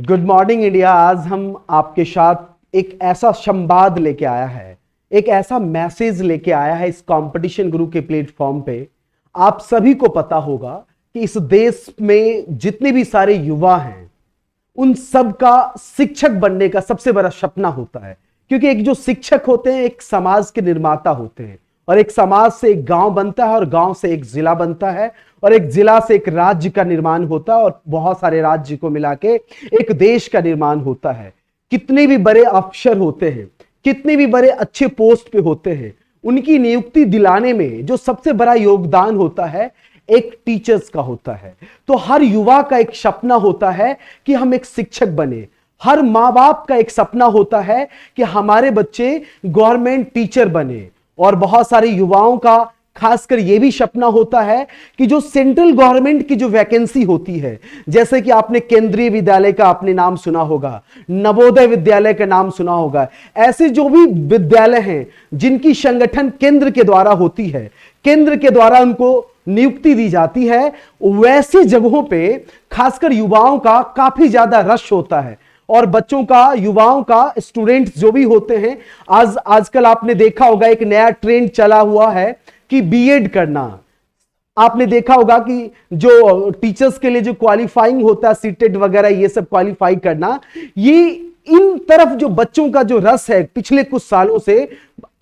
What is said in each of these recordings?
Good morning India. आज हम आपके साथ एक ऐसा संवाद लेके आया है, एक ऐसा मैसेज लेके आया है इस कंपटीशन गुरु के प्लेटफॉर्म पे। आप सभी को पता होगा कि इस देश में जितने भी सारे युवा हैं उन सब का शिक्षक बनने का सबसे बड़ा सपना होता है, क्योंकि एक जो शिक्षक होते हैं एक समाज के निर्माता होते हैं, और एक समाज से एक गांव बनता है और गांव से एक जिला बनता है और एक जिला से एक राज्य का निर्माण होता है और बहुत सारे राज्य को मिला के एक देश का निर्माण होता है। कितने भी बड़े अफसर होते हैं, कितने भी बड़े अच्छे पोस्ट पे होते हैं, उनकी नियुक्ति दिलाने में जो सबसे बड़ा योगदान होता है एक टीचर्स का होता है। तो हर युवा का एक सपना होता है कि हम एक शिक्षक बने। हर माँ बाप का एक सपना होता है कि हमारे बच्चे गवर्नमेंट टीचर बने, और बहुत सारे युवाओं का खासकर यह भी सपना होता है कि जो सेंट्रल गवर्नमेंट की जो वैकेंसी होती है, जैसे कि आपने केंद्रीय विद्यालय का आपने नाम सुना होगा, नवोदय विद्यालय का नाम सुना होगा, ऐसे जो भी विद्यालय हैं जिनकी संगठन केंद्र के द्वारा होती है, केंद्र के द्वारा उनको नियुक्ति दी जाती है, वैसी जगहों पे खासकर युवाओं का काफी ज्यादा रश होता है। और बच्चों का, युवाओं का, स्टूडेंट्स जो भी होते हैं, आजकल आपने देखा होगा एक नया ट्रेंड चला हुआ है कि बीएड करना। आपने देखा होगा कि जो टीचर्स के लिए जो क्वालिफाइंग होता है, सीटेट वगैरह ये सब क्वालिफाई करना, ये इन तरफ जो बच्चों का जो रस है पिछले कुछ सालों से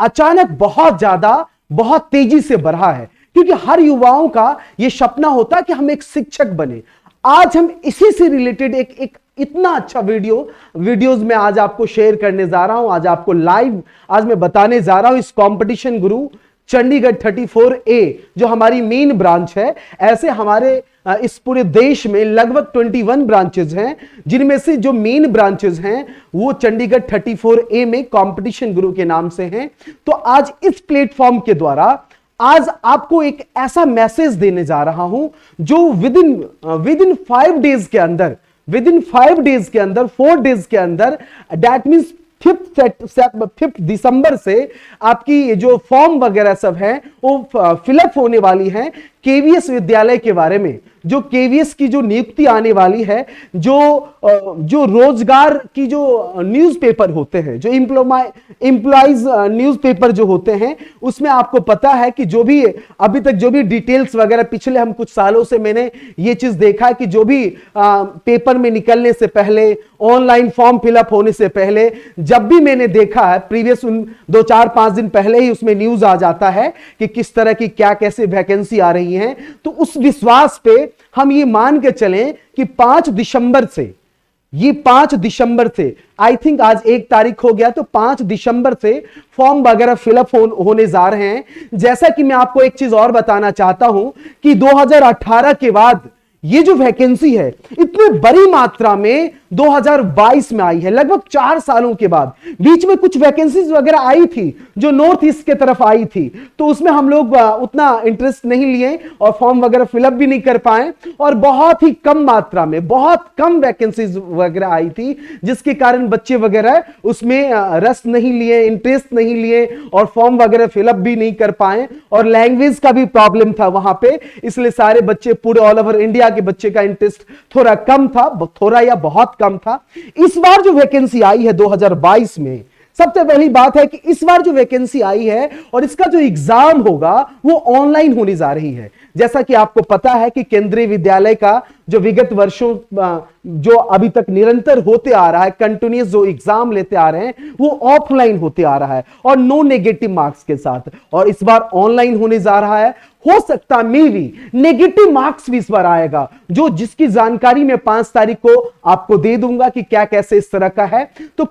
अचानक बहुत ज्यादा, बहुत तेजी से बढ़ा है, क्योंकि हर युवाओं का यह सपना होता है कि हम एक शिक्षक बने। आज हम इसी से रिलेटेड एक इतना अच्छा वीडियोस में आज आपको शेयर करने जा रहा हूं। आज आपको लाइव आज मैं बताने जा रहा हूं इस कंपटीशन गुरु चंडीगढ़ 34A जो हमारी मेन ब्रांच है। ऐसे हमारे इस पूरे देश में लगभग 21 ब्रांचेस हैं, जिनमें से जो मेन ब्रांचेस हैं वो चंडीगढ़ 34A में कंपटीशन गुरु के नाम से हैं। तो आज इस प्लेटफॉर्म के द्वारा आज आपको एक ऐसा मैसेज देने जा रहा हूं जो विद इन 5 डेज के अंदर, 4 डेज के अंदर, दैट मीन्स 5 दिसंबर से आपकी जो फॉर्म वगैरह सब है वो फिलअप होने वाली है केवीएस विद्यालय के बारे में। जो केवीएस की जो नियुक्ति आने वाली है, जो रोजगार की जो न्यूज़पेपर होते हैं, जो एम्प्लॉइज न्यूज़पेपर जो होते हैं, उसमें आपको पता है कि जो भी अभी तक जो भी डिटेल्स वगैरह पिछले हम कुछ सालों से मैंने ये चीज देखा है कि जो भी पेपर में निकलने से पहले, ऑनलाइन फॉर्म फिलअप होने से पहले, जब भी मैंने देखा है प्रीवियस 2-4-5 दिन पहले ही उसमें न्यूज आ जाता है कि किस तरह की क्या कैसे वैकेंसी आ रही है। तो उस विश्वास पे हम ये मान के चलें कि 5 दिसंबर से आई थिंक आज 1 तारीख हो गया, तो 5 दिसंबर से फॉर्म वगैरह फिलअप होने जा रहे हैं। जैसा कि मैं आपको एक चीज और बताना चाहता हूं कि 2018 के बाद ये जो वैकेंसी है इतनी बड़ी मात्रा में 2022 में आई है, लगभग 4 सालों के बाद। बीच में कुछ वैकेंसीज वगैरह आई थी जो नॉर्थ ईस्ट के तरफ आई थी, तो उसमें हम लोग उतना इंटरेस्ट नहीं लिए और फॉर्म वगैरह फिलअप भी नहीं कर पाए, और बहुत ही कम मात्रा में, बहुत कम वैकेंसीज वगैरह आई थी, जिसके कारण बच्चे वगैरह उसमें रस नहीं लिए, इंटरेस्ट नहीं लिए और फॉर्म वगैरह फिलअप भी नहीं कर पाए। और लैंग्वेज का भी प्रॉब्लम था वहां पे, इसलिए सारे बच्चे, पूरे ऑल ओवर इंडिया के बच्चे का इंटरेस्ट थोड़ा कम था, थोड़ा या बहुत कम था। इस बार जो वैकेंसी आई है 2022 में, सबसे पहली बात है कि इस बार जो वैकेंसी आई है और इसका जो एग्जाम होगा वो ऑनलाइन होने जा रही है। जैसा कि आपको पता है कि केंद्रीय विद्यालय का जो विगत वर्षों जो अभी तक निरंतर होते आ रहा है, कंटिन्यूस जो एग्जाम लेते आ रहे हैं, वो ऑफलाइन होते आ रहा है और नो नेगेटिव मार्क्स के साथ, और इस बार ऑनलाइन होने जा रहा है। हो सकता मे भी नेगेटिव मार्क्स भी इस बार आएगा, जो जिसकी जानकारी मैं 5 तारीख को आपको दे दूंगा कि क्या कैसे इस तरह का है। तो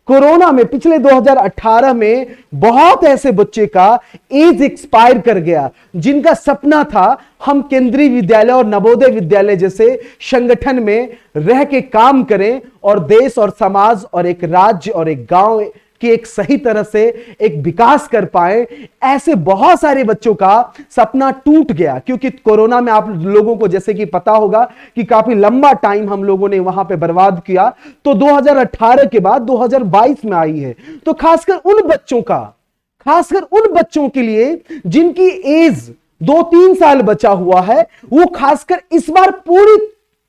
कोरोना में पिछले 2018 में बहुत ऐसे बच्चे का एज एक्सपायर कर गया, जिनका सपना था हम केंद्रीय विद्यालय और नवोदय विद्यालय जैसे संगठन में रह के काम करें और देश और समाज और एक राज्य और एक गांव कि एक सही तरह से एक विकास कर पाए। ऐसे बहुत सारे बच्चों का सपना टूट गया, क्योंकि कोरोना में आप लोगों को जैसे कि पता होगा कि काफी लंबा टाइम हम लोगों ने वहां पे बर्बाद किया। तो 2018 के बाद 2022 में आई है, तो खासकर उन बच्चों के लिए जिनकी एज 2-3 साल बचा हुआ है, वो खासकर इस बार पूरी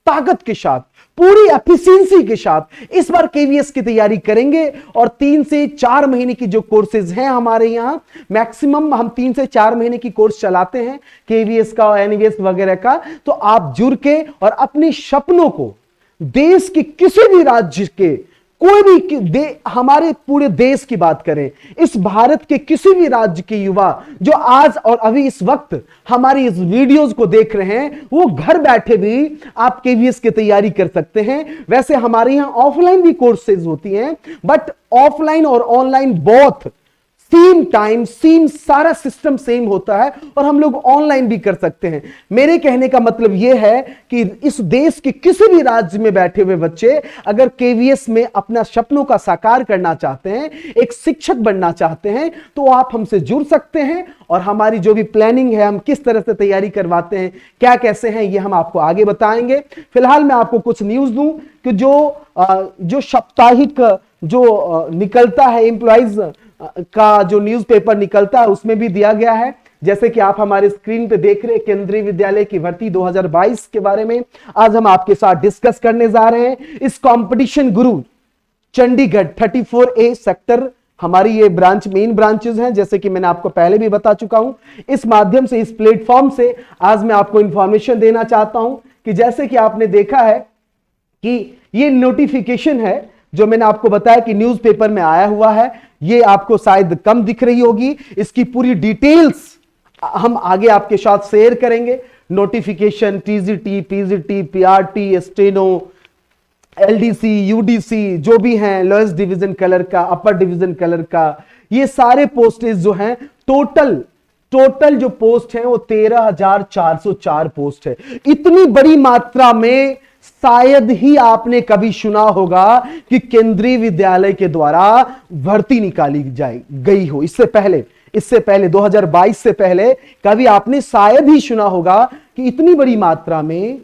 ताकत के साथ, पूरी एफिशिएंसी के साथ इस बार केवीएस की तैयारी करेंगे। और 3 से 4 महीने की जो कोर्सेज हैं हमारे यहां, मैक्सिमम हम 3 से 4 महीने की कोर्स चलाते हैं केवीएस का और एनवीएस वगैरह का। तो आप जुड़ के और अपने सपनों को देश के किसी भी राज्य के, कोई भी हमारे पूरे देश की बात करें, इस भारत के किसी भी राज्य के युवा जो आज और अभी इस वक्त हमारी इस वीडियोस को देख रहे हैं, वो घर बैठे भी आप केवीएस की तैयारी कर सकते हैं। वैसे हमारे यहां ऑफलाइन भी कोर्सेज होती हैं, बट ऑफलाइन और online both same time, same सारा सिस्टम सेम होता है और हम लोग ऑनलाइन भी कर सकते हैं। मेरे कहने का मतलब यह है कि इस देश के किसी भी राज्य में बैठे हुए बच्चे अगर केवीएस में अपना सपनों का साकार करना चाहते हैं, एक शिक्षक बनना चाहते हैं, तो आप हमसे जुड़ सकते हैं। और हमारी जो भी प्लानिंग है, हम किस तरह से तैयारी करवाते हैं, क्या कैसे हैं, ये हम आपको आगे बताएंगे। फिलहाल मैं आपको कुछ न्यूज दूं कि जो साप्ताहिक जो निकलता है, एम्प्लॉइज का जो न्यूज़पेपर निकलता है, उसमें भी दिया गया है। जैसे कि आप हमारे स्क्रीन पे देख रहे हैं, केंद्रीय विद्यालय की भर्ती 2022 के बारे में आज हम आपके साथ डिस्कस करने जा रहे हैं। इस कंपटीशन गुरु चंडीगढ़ 34A सेक्टर हमारी ये ब्रांच, मेन ब्रांचेस हैं, जैसे कि मैंने आपको पहले भी बता चुका हूं। इस माध्यम से, इस प्लेटफॉर्म से आज मैं आपको इंफॉर्मेशन देना चाहता हूं कि जैसे कि आपने देखा है कि ये नोटिफिकेशन है जो मैंने आपको बताया कि न्यूज़पेपर में आया हुआ है। ये आपको शायद कम दिख रही होगी, इसकी पूरी डिटेल्स हम आगे आपके साथ शेयर करेंगे। Notification, TGT, PGT, PRT, steno, LDC, UDC जो भी हैं, लोएस्ट डिवीजन कलर का, अपर डिवीजन कलर का, ये सारे पोस्टेज जो हैं, टोटल जो पोस्ट हैं वो 13,404 पोस्ट है। इतनी बड़ी मात्रा में शायद ही आपने कभी सुना होगा कि केंद्रीय विद्यालय के द्वारा भर्ती निकाली गई हो। इससे पहले 2022 से पहले कभी आपने शायद ही सुना होगा कि इतनी बड़ी मात्रा में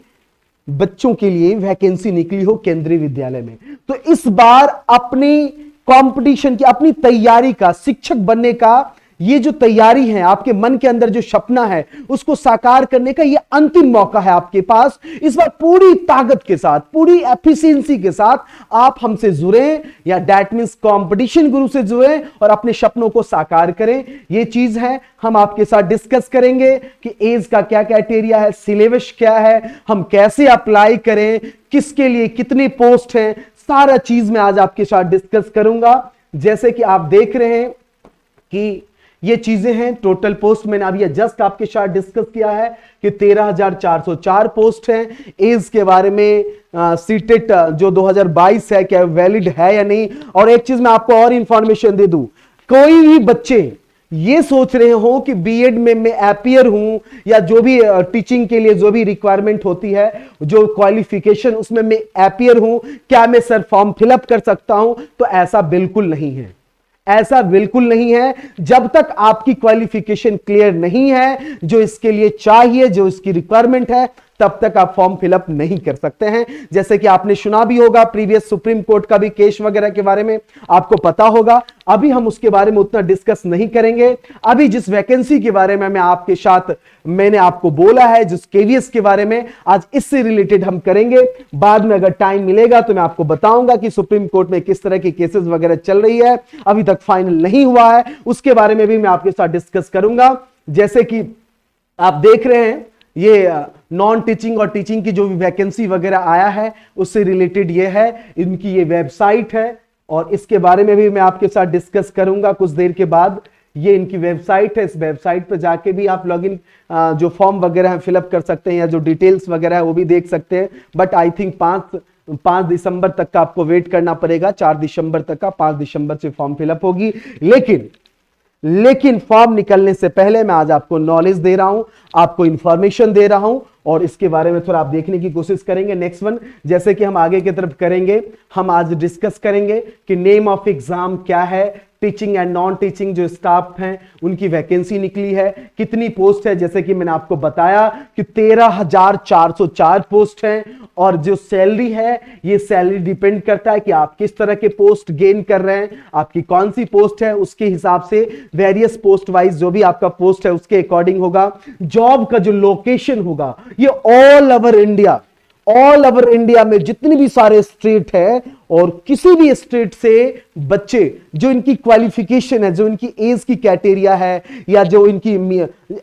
बच्चों के लिए वैकेंसी निकली हो केंद्रीय विद्यालय में। तो इस बार अपनी कंपटीशन की, अपनी तैयारी का, शिक्षक बनने का ये जो तैयारी है, आपके मन के अंदर जो सपना है, उसको साकार करने का ये अंतिम मौका है आपके पास। इस बार पूरी ताकत के साथ, पूरी एफिशिएंसी के साथ आप हमसे जुड़े, या दैट मींस कंपटीशन गुरु से जुड़े और अपने सपनों को साकार करें। ये चीज है हम आपके साथ डिस्कस करेंगे कि एज का क्या क्राइटेरिया है, सिलेबस क्या है, हम कैसे अप्लाई करें, किसके लिए कितने पोस्ट हैं, सारा चीज मैं आज आपके साथ डिस्कस करूंगा। जैसे कि आप देख रहे हैं कि ये चीजें हैं, टोटल पोस्ट मैंने अभी जस्ट आपके साथ डिस्कस किया है कि 13,404 पोस्ट हैं। एज के बारे में सीटेट जो 2022 है, क्या वैलिड है या नहीं। और एक चीज मैं आपको और इंफॉर्मेशन दे दूं, कोई भी बच्चे ये सोच रहे हो कि बीएड में मैं एपियर हूं, या जो भी टीचिंग के लिए जो भी रिक्वायरमेंट होती है, जो क्वालिफिकेशन, उसमें मैं एपियर हूं, क्या मैं सर फॉर्म फिलअप कर सकता हूं, तो ऐसा बिल्कुल नहीं है। ऐसा बिल्कुल नहीं है। जब तक आपकी क्वालिफिकेशन क्लियर नहीं है, जो इसके लिए चाहिए, जो इसकी रिक्वायरमेंट है, तब तक आप फॉर्म फिलअप नहीं कर सकते हैं। जैसे कि आपने सुना भी होगा, प्रीवियस सुप्रीम कोर्ट का भी केस वगैरह के बारे में आपको पता होगा। अभी हम उसके बारे में उतना डिस्कस नहीं करेंगे। अभी जिस वैकेंसी के बारे में मैं आपके साथ, मैंने आपको बोला है, जिस केवीएस के बारे में, आज इससे रिलेटेड हम करेंगे। बाद में अगर टाइम मिलेगा तो मैं आपको बताऊंगा कि सुप्रीम कोर्ट में किस तरह की केसेस वगैरह चल रही है, अभी तक फाइनल नहीं हुआ है, उसके बारे में भी मैं आपके साथ डिस्कस करूंगा। जैसे कि आप देख रहे हैं, ये नॉन टीचिंग और टीचिंग की जो भी वैकेंसी वगैरह आया है, उससे रिलेटेड ये है, इनकी ये वेबसाइट है, और इसके बारे में भी मैं आपके साथ डिस्कस करूंगा कुछ देर के बाद। ये इनकी वेबसाइट है, इस वेबसाइट पर जाके भी आप लॉगिन, जो फॉर्म वगैरह है फिलअप कर सकते हैं, या जो डिटेल्स वगैरह है वो भी देख सकते हैं। बट आई थिंक 5 दिसंबर तक का आपको वेट करना पड़ेगा, 4 दिसंबर तक का, 5 दिसंबर से फॉर्म फिलअप होगी। लेकिन फॉर्म निकलने से पहले मैं आज आपको नॉलेज दे रहा हूं, आपको इंफॉर्मेशन दे रहा हूं, और इसके बारे में थोड़ा आप देखने की कोशिश करेंगे। नेक्स्ट वन, जैसे कि हम आगे की तरफ करेंगे, हम आज डिस्कस करेंगे कि नेम ऑफ एग्जाम क्या है, टीचिंग एंड नॉन टीचिंग जो स्टाफ हैं उनकी वैकेंसी निकली है, कितनी पोस्ट है। जैसे कि मैंने आपको बताया कि 13,404 पोस्ट हैं, और जो सैलरी है, ये सैलरी डिपेंड करता है कि आप किस तरह के पोस्ट गेन कर रहे हैं, आपकी कौन सी पोस्ट है, उसके हिसाब से वेरियस पोस्ट वाइज जो भी आपका पोस्ट है उसके अकॉर्डिंग होगा। जॉब का जो लोकेशन होगा, ये all over India, all over India में जितने भी सारे स्टेट है और किसी भी स्टेट से बच्चे जो इनकी क्वालिफिकेशन है, जो इनकी एज की क्राइटेरिया है या जो इनकी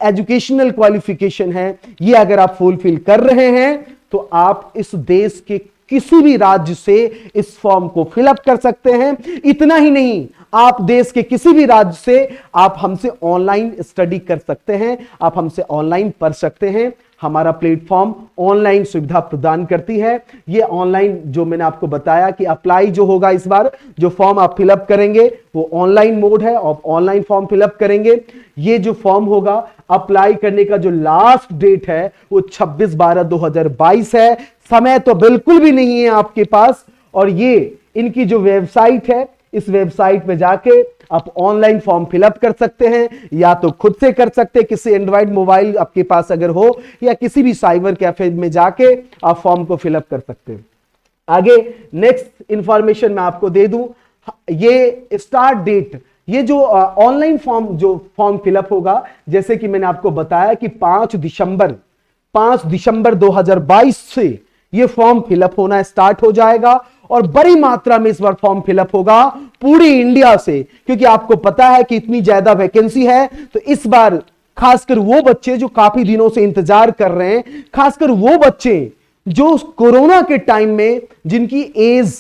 एजुकेशनल क्वालिफिकेशन है, ये अगर आप फुलफिल कर रहे हैं तो आप इस देश के किसी भी राज्य से इस फॉर्म को फिलअप कर सकते हैं। इतना ही नहीं, आप देश के किसी भी राज्य से आप हमसे ऑनलाइन स्टडी कर सकते हैं, आप हमसे ऑनलाइन पढ़ सकते हैं। हमारा प्लेटफॉर्म ऑनलाइन सुविधा प्रदान करती है। ये ऑनलाइन जो मैंने आपको बताया कि अप्लाई जो होगा, इस बार जो फॉर्म आप फिलअप करेंगे वो ऑनलाइन मोड है और ऑनलाइन फॉर्म फिलअप करेंगे। ये जो फॉर्म होगा अप्लाई करने का जो लास्ट डेट है वो 26/12/2022 है। समय तो बिल्कुल भी नहीं है आपके पास। और ये इनकी जो वेबसाइट है, इस वेबसाइट पे जाके आप ऑनलाइन फॉर्म फिलअप कर सकते हैं, या तो खुद से कर सकते हैं किसी एंड्रॉइड मोबाइल आपके पास अगर हो, या किसी भी साइबर कैफे में जाके आप फॉर्म को फिलअप कर सकते हैं। आगे नेक्स्ट इंफॉर्मेशन मैं आपको दे दूं, ये स्टार्ट डेट, ये जो ऑनलाइन फॉर्म जो फॉर्म फिलअप होगा, जैसे कि मैंने आपको बताया कि 5 दिसंबर 2022 से ये फॉर्म फिलअप होना स्टार्ट हो जाएगा और बड़ी मात्रा में इस बार फॉर्म फिलअप होगा पूरी इंडिया से, क्योंकि आपको पता है कि इतनी ज्यादा वैकेंसी है। तो इस बार खासकर वो बच्चे जो काफी दिनों से इंतजार कर रहे हैं, खासकर वो बच्चे जो कोरोना के टाइम में जिनकी एज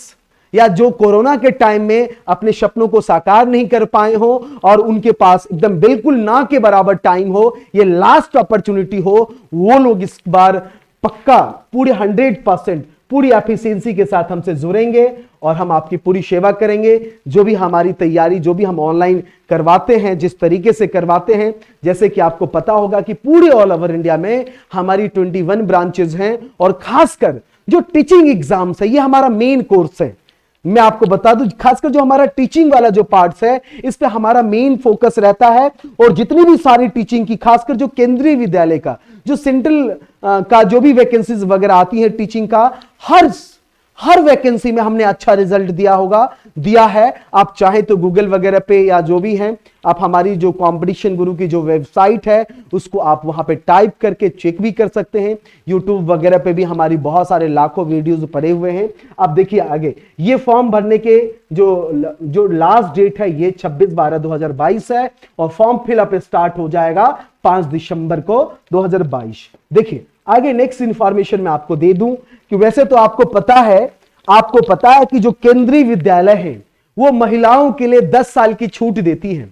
या जो कोरोना के टाइम में अपने सपनों को साकार नहीं कर पाए हो और उनके पास एकदम बिल्कुल ना के बराबर टाइम हो, ये लास्ट अपॉर्चुनिटी हो, वो लोग इस बार पक्का पूरे 100% पूरी एफिशिएंसी के साथ हमसे जुड़ेंगे और हम आपकी पूरी सेवा करेंगे। जो भी हमारी तैयारी, जो भी हम ऑनलाइन करवाते हैं, जिस तरीके से करवाते हैं, जैसे कि आपको पता होगा कि पूरे ऑल ओवर इंडिया में हमारी 21 ब्रांचेज हैं और खासकर जो टीचिंग एग्जाम्स है, ये हमारा मेन कोर्स है। मैं आपको बता दूं, खासकर जो हमारा टीचिंग वाला जो पार्ट्स है, इस पे हमारा मेन फोकस रहता है। और जितनी भी सारी टीचिंग की, खासकर जो केंद्रीय विद्यालय का, जो सेंट्रल का जो भी वैकेंसीज वगैरह आती है टीचिंग का, हर वैकेंसी में हमने अच्छा रिजल्ट दिया है। आप चाहे तो गूगल वगैरह पे या जो भी है, आप हमारी जो कंपटीशन गुरु की जो वेबसाइट है उसको आप वहां पे टाइप करके चेक भी कर सकते हैं। यूट्यूब वगैरह पे भी हमारी बहुत सारे लाखों वीडियोस पड़े हुए हैं। आप देखिए आगे, ये फॉर्म भरने के जो लास्ट डेट है ये 26/12/2022 है और फॉर्म फिलअप स्टार्ट हो जाएगा 5 दिसंबर को 2022। देखिए आगे नेक्स्ट इंफॉर्मेशन मैं आपको दे दूं कि वैसे तो आपको पता है कि जो केंद्रीय विद्यालय है वो महिलाओं के लिए 10 साल की छूट देती है,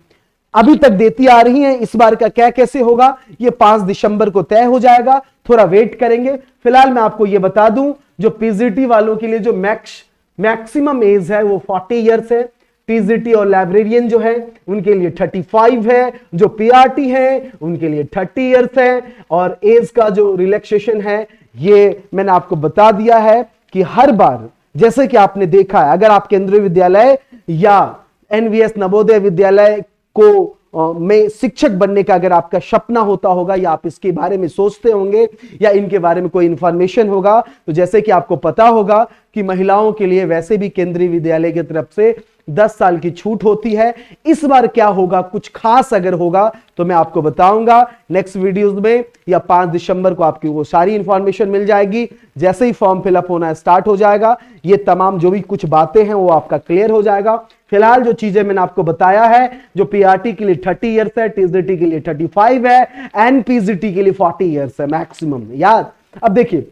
अभी तक देती आ रही है। इस बार का क्या कैसे होगा ये 5 दिसंबर को तय हो जाएगा, थोड़ा वेट करेंगे। फिलहाल मैं आपको ये बता दूं, जो पीजीटी वालों के लिए जो मैक्सिमम एज है वो 40 ईयर्स है। टीजीटी और लाइब्रेरियन जो है उनके लिए 35 है, जो पीआरटी है उनके लिए 30 ईयर्स है। और एज का जो रिलैक्सेशन है ये मैंने आपको बता दिया है कि हर बार, जैसे कि आपने देखा है, अगर आप केंद्रीय विद्यालय या एनवीएस नवोदय विद्यालय को में शिक्षक बनने का अगर आपका सपना होता होगा या आप इसके बारे में सोचते होंगे या इनके बारे में कोई इंफॉर्मेशन होगा, तो जैसे कि आपको पता होगा कि महिलाओं के लिए वैसे भी केंद्रीय विद्यालय की तरफ से 10 साल की छूट होती है। इस बार क्या होगा, कुछ खास अगर होगा तो मैं आपको बताऊंगा नेक्स्ट वीडियोस में, या 5 दिसंबर को आपकी वो सारी इंफॉर्मेशन मिल जाएगी। जैसे ही फॉर्म फिलअप होना स्टार्ट हो जाएगा, ये तमाम जो भी कुछ बातें हैं वो आपका क्लियर हो जाएगा। फिलहाल जो चीजें मैंने आपको बताया है, जो पीआरटी के लिए 30 ईयर्स है, टीजीटी के लिए 35 है, एनपीजीटी के लिए 40 ईयर्स है मैक्सिमम, याद। अब देखिए,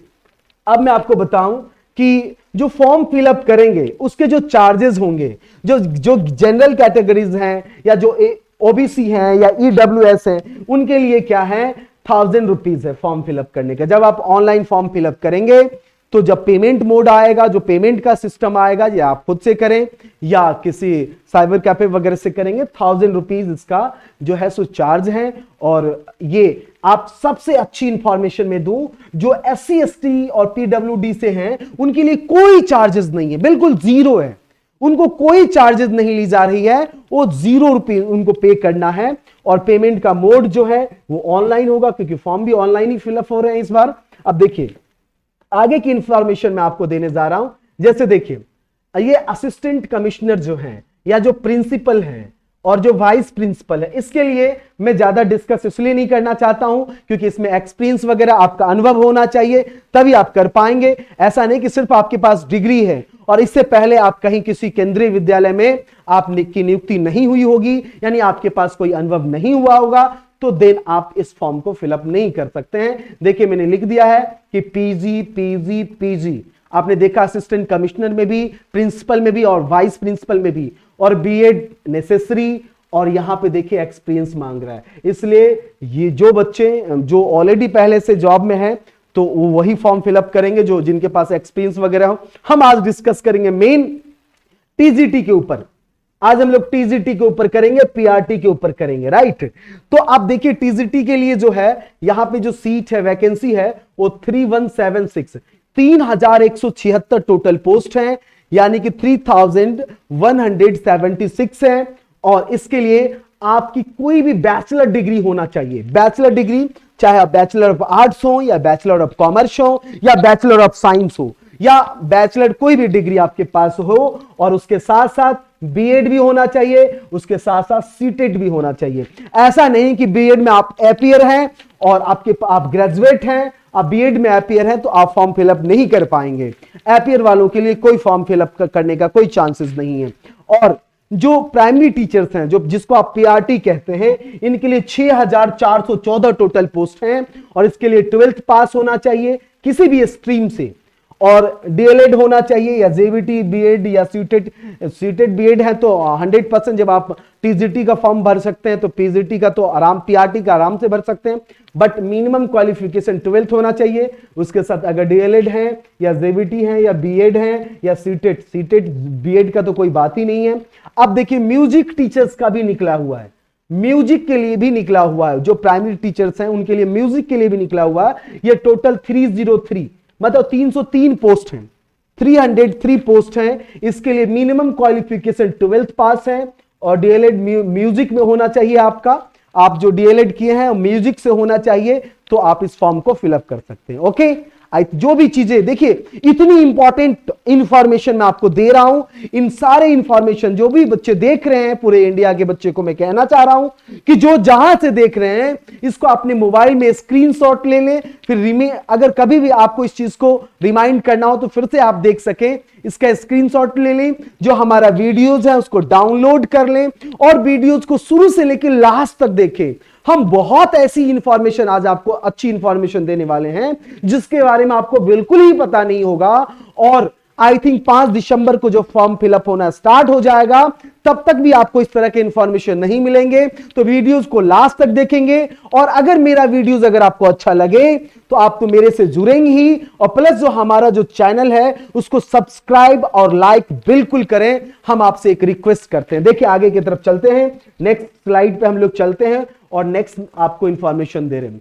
अब मैं आपको बताऊं कि जो फॉर्म फिलअप करेंगे उसके जो चार्जेस होंगे, जो जनरल कैटेगरीज हैं या जो ओबीसी हैं या ईडब्ल्यूएस हैं, उनके लिए क्या है, 1000 रुपीज है फॉर्म फिलअप करने का। जब आप ऑनलाइन फॉर्म फिलअप करेंगे तो जब पेमेंट मोड आएगा, जो पेमेंट का सिस्टम आएगा, या आप खुद से करें या किसी साइबर कैफे वगैरह से करेंगे, 1000 रुपीज इसका जो है सो चार्ज है। और ये आप सबसे अच्छी इंफॉर्मेशन में दूं, जो SC ST और PWD से हैं उनके लिए कोई चार्जेस नहीं है, बिल्कुल जीरो है, उनको कोई चार्जेस नहीं ली जा रही है, वो 0 रुपये उनको पे करना है। और पेमेंट का मोड जो है वो ऑनलाइन होगा, क्योंकि फॉर्म भी ऑनलाइन ही फिलअप हो रहे हैं इस बार। अब देखिए आगे की इंफॉर्मेशन मैं आपको देने जा रहा हूं। जैसे देखिए, ये असिस्टेंट कमिश्नर जो हैं या जो प्रिंसिपल हैं और जो वाइस प्रिंसिपल है, इसके लिए मैं ज्यादा डिस्कस इसलिए नहीं करना चाहता हूं क्योंकि इसमें एक्सपीरियंस वगैरह आपका अनुभव होना चाहिए, तभी आप कर पाएंगे। ऐसा नहीं कि सिर्फ आपके पास डिग्री है और इससे पहले आप कहीं किसी केंद्रीय विद्यालय में आपकी नियुक्ति नहीं हुई होगी, यानी आपके पास कोई अनुभव नहीं हुआ होगा, तो देन आप इस फॉर्म को फिलअप नहीं कर सकते हैं। देखिए मैंने लिख दिया है कि पीजी पीजी पीजी, आपने देखा असिस्टेंट कमिश्नर में भी, प्रिंसिपल में भी और वाइस प्रिंसिपल में भी, और बीएड नेसेसरी, और यहां पे देखिए एक्सपीरियंस मांग रहा है। इसलिए ये जो बच्चे जो ऑलरेडी पहले से जॉब में है तो वो वही फॉर्म फिलअप करेंगे जो जिनके पास एक्सपीरियंस वगैरह हो। हम आज डिस्कस करेंगे मेन टीजीटी के ऊपर, आज हम लोग टीजीटी के ऊपर करेंगे, पीआरटी के ऊपर करेंगे, राइट। तो आप देखिए टीजीटी के लिए जो है यहां पे जो सीट है, वैकेंसी है वो 3176, 3176 टोटल पोस्ट है, यानी कि 3176 है। और इसके लिए आपकी कोई भी बैचलर डिग्री होना चाहिए, बैचलर डिग्री, चाहे आप बैचलर ऑफ आर्ट्स हो या बैचलर ऑफ कॉमर्स हो या बैचलर ऑफ साइंस हो या बैचलर कोई भी डिग्री आपके पास हो, और उसके साथ साथ बीएड भी होना चाहिए, उसके साथ साथ सीटेट भी होना चाहिए। ऐसा नहीं कि बीएड में आप एपियर हैं और आप ग्रेजुएट हैं, आप बीएड में एपियर हैं तो आप फॉर्म फिलअप नहीं कर पाएंगे। एपियर वालों के लिए कोई फॉर्म फिलअप करने का कोई चांसेस नहीं है। और जो प्राइमरी टीचर्स हैं, जो जिसको आप पीआरटी कहते हैं, इनके लिए 6414 टोटल पोस्ट हैं, और इसके लिए 12th पास होना चाहिए किसी भी स्ट्रीम से, और डीएलएड होना चाहिए या जेवीटी बीएड या सीटेट बीएड है तो 100%। जब आप टीजीटी का फॉर्म भर सकते हैं तो पीजीटी का तो पीआरटी का आराम से भर सकते हैं, बट मिनिमम क्वालिफिकेशन 12th होना चाहिए। उसके साथ अगर डीएलएड है या जेवीटी है या बीएड है या सीटेट बीएड का तो कोई बात ही नहीं है। अब देखिए म्यूजिक टीचर्स का भी निकला हुआ है, म्यूजिक के लिए भी निकला हुआ है, जो प्राइमरी टीचर्स हैं उनके लिए म्यूजिक के लिए भी निकला हुआ है। ये टोटल 303 मतलब 303 पोस्ट हैं, 303 पोस्ट हैं। इसके लिए मिनिमम क्वालिफिकेशन 12th पास है, और डीएलएड म्यूजिक में होना चाहिए आपका, आप जो डीएलएड किए हैं म्यूजिक से होना चाहिए, तो आप इस फॉर्म को फिलअप कर सकते हैं। ओके, जो भी चीजें देखिए, इतनी इंपॉर्टेंट इंफॉर्मेशन मैं आपको दे रहा हूं, इन सारे इंफॉर्मेशन जो भी बच्चे देख रहे हैं, पूरे इंडिया के बच्चे को मैं कहना चाह रहा हूं कि जो जहां से देख रहे हैं इसको अपने मोबाइल में स्क्रीनशॉट ले लें, फिर अगर कभी भी आपको इस चीज को रिमाइंड करना हो तो फिर से आप देख सकें, इसका स्क्रीनशॉट ले लें, जो हमारा वीडियोज है उसको डाउनलोड कर लें और वीडियोज को शुरू से लेकर लास्ट तक देखें। हम बहुत ऐसी इंफॉर्मेशन आज आपको अच्छी इंफॉर्मेशन देने वाले हैं जिसके बारे में आपको बिल्कुल ही पता नहीं होगा, और आई थिंक 5 दिसंबर को जो फॉर्म फिलअप होना स्टार्ट हो जाएगा तब तक भी आपको इस तरह के इंफॉर्मेशन नहीं मिलेंगे। तो वीडियोस को लास्ट तक देखेंगे, और अगर मेरा वीडियोस अगर आपको अच्छा लगे तो आप तो मेरे से जुड़ेंगे ही, और प्लस जो हमारा जो चैनल है उसको सब्सक्राइब और लाइक बिल्कुल करें। हम आपसे एक रिक्वेस्ट करते हैं। देखिए आगे की तरफ चलते हैं, नेक्स्ट स्लाइड पे हम लोग चलते हैं और नेक्स्ट आपको इंफॉर्मेशन दे रहे हैं।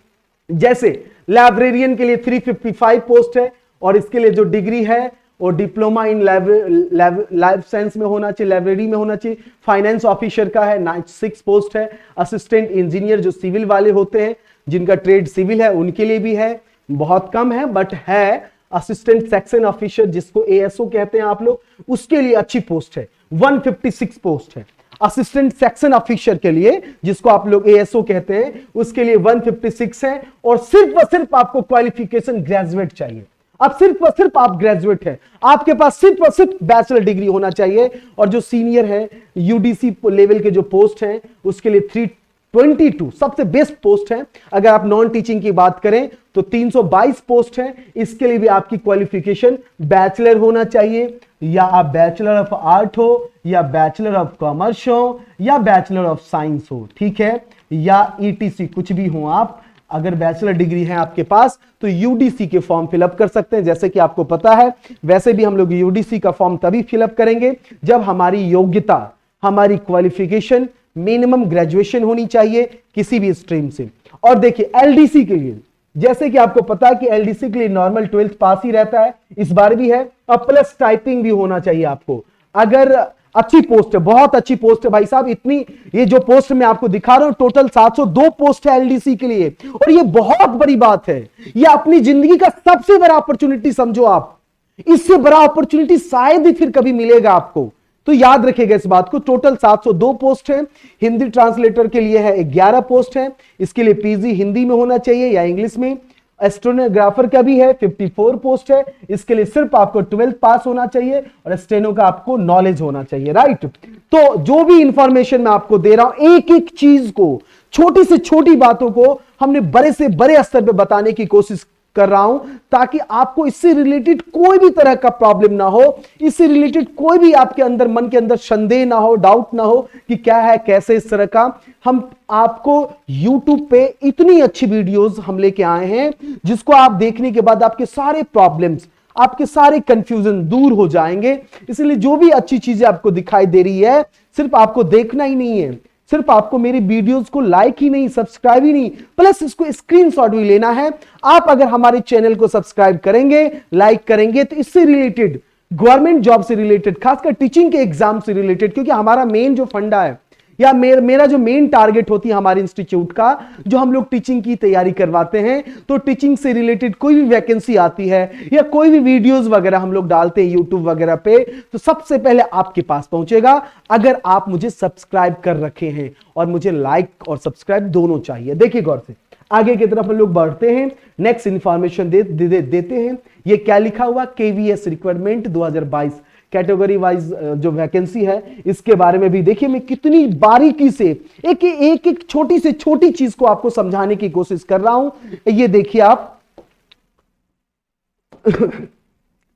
जैसे लाइब्रेरियन के लिए 355 पोस्ट है, और इसके लिए जो डिग्री है और डिप्लोमा इन लाइफ साइंस में होना चाहिए, लाइब्रेरी में होना चाहिए। फाइनेंस ऑफिसर का है 96 पोस्ट है। असिस्टेंट इंजीनियर जो सिविल वाले होते हैं, जिनका ट्रेड सिविल है, उनके लिए भी है, बहुत कम है बट है। असिस्टेंट सेक्शन ऑफिसर जिसको एएसओ कहते हैं आप लोग, उसके लिए अच्छी पोस्ट है, 156 पोस्ट है। असिस्टेंट सेक्शन ऑफिसर के लिए जिसको आप लोग एएसओ कहते हैं, उसके लिए 156 है, और सिर्फ आपको क्वालिफिकेशन ग्रेजुएट चाहिए। अब सिर्फ आप ग्रेजुएट हैं, आपके पास सिर्फ बैचलर डिग्री होना चाहिए। और जो सीनियर है यूडीसी लेवल के जो पोस्ट हैं उसके लिए 322 सबसे बेस्ट पोस्ट है। अगर आप नॉन टीचिंग की बात करें तो 322 पोस्ट है। इसके लिए भी आपकी क्वालिफिकेशन बैचलर होना चाहिए, या आप बैचलर ऑफ आर्ट हो या बैचलर ऑफ कॉमर्स हो या बैचलर ऑफ साइंस हो, ठीक है, या ईटीसी कुछ भी हो आप। अगर बैचलर डिग्री है आपके पास तो यूडीसी के फॉर्म फिलअप कर सकते हैं। जैसे कि आपको पता है, वैसे भी हम लोग यूडीसी का फॉर्म तभी फिलअप करेंगे जब हमारी योग्यता, हमारी क्वालिफिकेशन मिनिमम ग्रेजुएशन होनी चाहिए किसी भी स्ट्रीम से। और देखिए एलडीसी के लिए, जैसे कि आपको पता है कि एलडीसी के लिए नॉर्मल 12th पास ही रहता है, इस बार भी है, और प्लस टाइपिंग भी होना चाहिए आपको। अगर अच्छी पोस्ट है, बहुत अच्छी पोस्ट है भाई साहब, इतनी ये जो पोस्ट मैं आपको दिखा रहा हूं टोटल 702 पोस्ट है एलडीसी के लिए, और ये बहुत बड़ी बात है। ये अपनी जिंदगी का सबसे बड़ा अपॉर्चुनिटी समझो आप, इससे बड़ा अपॉर्चुनिटी शायद ही फिर कभी मिलेगा आपको तो याद रखिएगा इस बात को, टोटल 702 पोस्ट है। हिंदी ट्रांसलेटर के लिए है 11 पोस्ट है, इसके लिए पीजी हिंदी में होना चाहिए या इंग्लिश में। स्टेनोग्राफर का भी है 54 पोस्ट है, इसके लिए सिर्फ आपको 12th पास होना चाहिए और स्टेनो का आपको नॉलेज होना चाहिए, राइट। तो जो भी इंफॉर्मेशन मैं आपको दे रहा हूं, एक एक चीज को, छोटी से छोटी बातों को हमने बड़े से बड़े स्तर पे बताने की कोशिश कर रहा हूं, ताकि आपको इससे रिलेटेड कोई भी तरह का प्रॉब्लम ना हो, इससे रिलेटेड कोई भी आपके अंदर मन के अंदर संदेह ना हो, डाउट ना हो कि क्या है कैसे इस तरह का। हम आपको YouTube पे इतनी अच्छी वीडियोस हम लेके आए हैं जिसको आप देखने के बाद आपके सारे प्रॉब्लम्स, आपके सारे कंफ्यूजन दूर हो जाएंगे। इसलिए जो भी अच्छी चीजें आपको दिखाई दे रही है, सिर्फ आपको देखना ही नहीं है, सिर्फ आपको मेरी वीडियोस को लाइक ही नहीं, सब्सक्राइब ही नहीं, प्लस इसको स्क्रीनशॉट भी लेना है। आप अगर हमारे चैनल को सब्सक्राइब करेंगे, लाइक करेंगे, तो इससे रिलेटेड, गवर्नमेंट जॉब से रिलेटेड, खासकर टीचिंग के एग्जाम से रिलेटेड, क्योंकि हमारा मेन जो फंडा है या मेरा जो मेन टारगेट होती है हमारे इंस्टीट्यूट का, जो हम लोग टीचिंग की तैयारी करवाते हैं, तो टीचिंग से रिलेटेड कोई भी वैकेंसी आती है या कोई भी वीडियोस वगैरह हम लोग डालते हैं यूट्यूब वगैरह पे, तो सबसे पहले आपके पास पहुंचेगा अगर आप मुझे सब्सक्राइब कर रखे हैं। और मुझे लाइक और सब्सक्राइब दोनों चाहिए। देखिए गौर से, आगे की तरफ हम लोग बढ़ते हैं, नेक्स्ट इंफॉर्मेशन देते हैं। ये क्या लिखा हुआ, केवीएस रिक्वायरमेंट 2022 कैटेगरी वाइज जो वैकेंसी है, इसके बारे में भी देखिए मैं कितनी बारीकी से एक छोटी से छोटी चीज को आपको समझाने की कोशिश कर रहा हूं। ये देखिए आप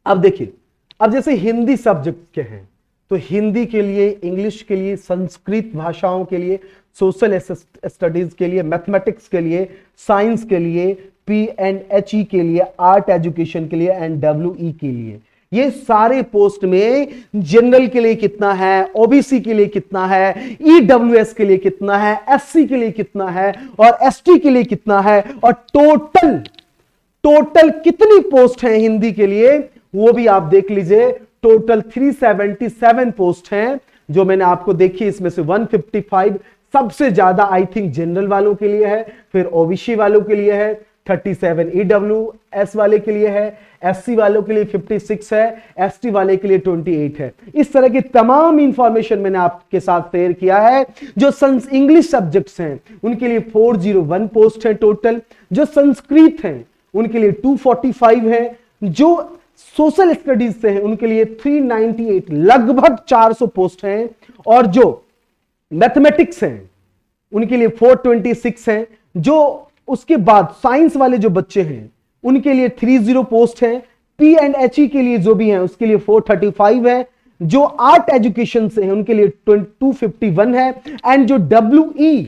अब देखिए, अब जैसे हिंदी सब्जेक्ट के हैं, तो हिंदी के लिए, इंग्लिश के लिए, संस्कृत भाषाओं के लिए, सोशल स्टडीज के लिए, मैथमेटिक्स के लिए, साइंस के लिए, P&HE के लिए, आर्ट एजुकेशन के लिए एंड WE के लिए, ये सारे पोस्ट में जनरल के लिए कितना है, ओबीसी के लिए कितना है, EWS के लिए कितना है, SC के लिए कितना है और ST के लिए कितना है, और टोटल कितनी पोस्ट है हिंदी के लिए वो भी आप देख लीजिए। टोटल 377 पोस्ट हैं जो मैंने आपको देखी, इसमें से 155 सबसे ज्यादा आई थिंक जनरल वालों के लिए है, फिर ओबीसी वालों के लिए है, 37 EWS वाले के लिए है, SC वालों के लिए 56 है, ST वाले के लिए 28 है। इस तरह की तमाम इंफॉर्मेशन मैंने आपके साथ शेयर किया है। जो इंग्लिश सब्जेक्ट्स हैं उनके लिए 401 पोस्ट है टोटल, जो संस्कृत हैं उनके लिए 245 है, जो सोशल स्टडीज से हैं उनके लिए 398, लगभग 400 पोस्ट हैं, और जो मैथमेटिक्स हैं उनके लिए 426 हैं, जो उसके बाद साइंस वाले जो बच्चे हैं उनके लिए 30 पोस्ट है, P&HE के लिए जो भी हैं उसके लिए 435 है, जो आर्ट एजुकेशन से हैं उनके लिए 251 है, एंड जो WE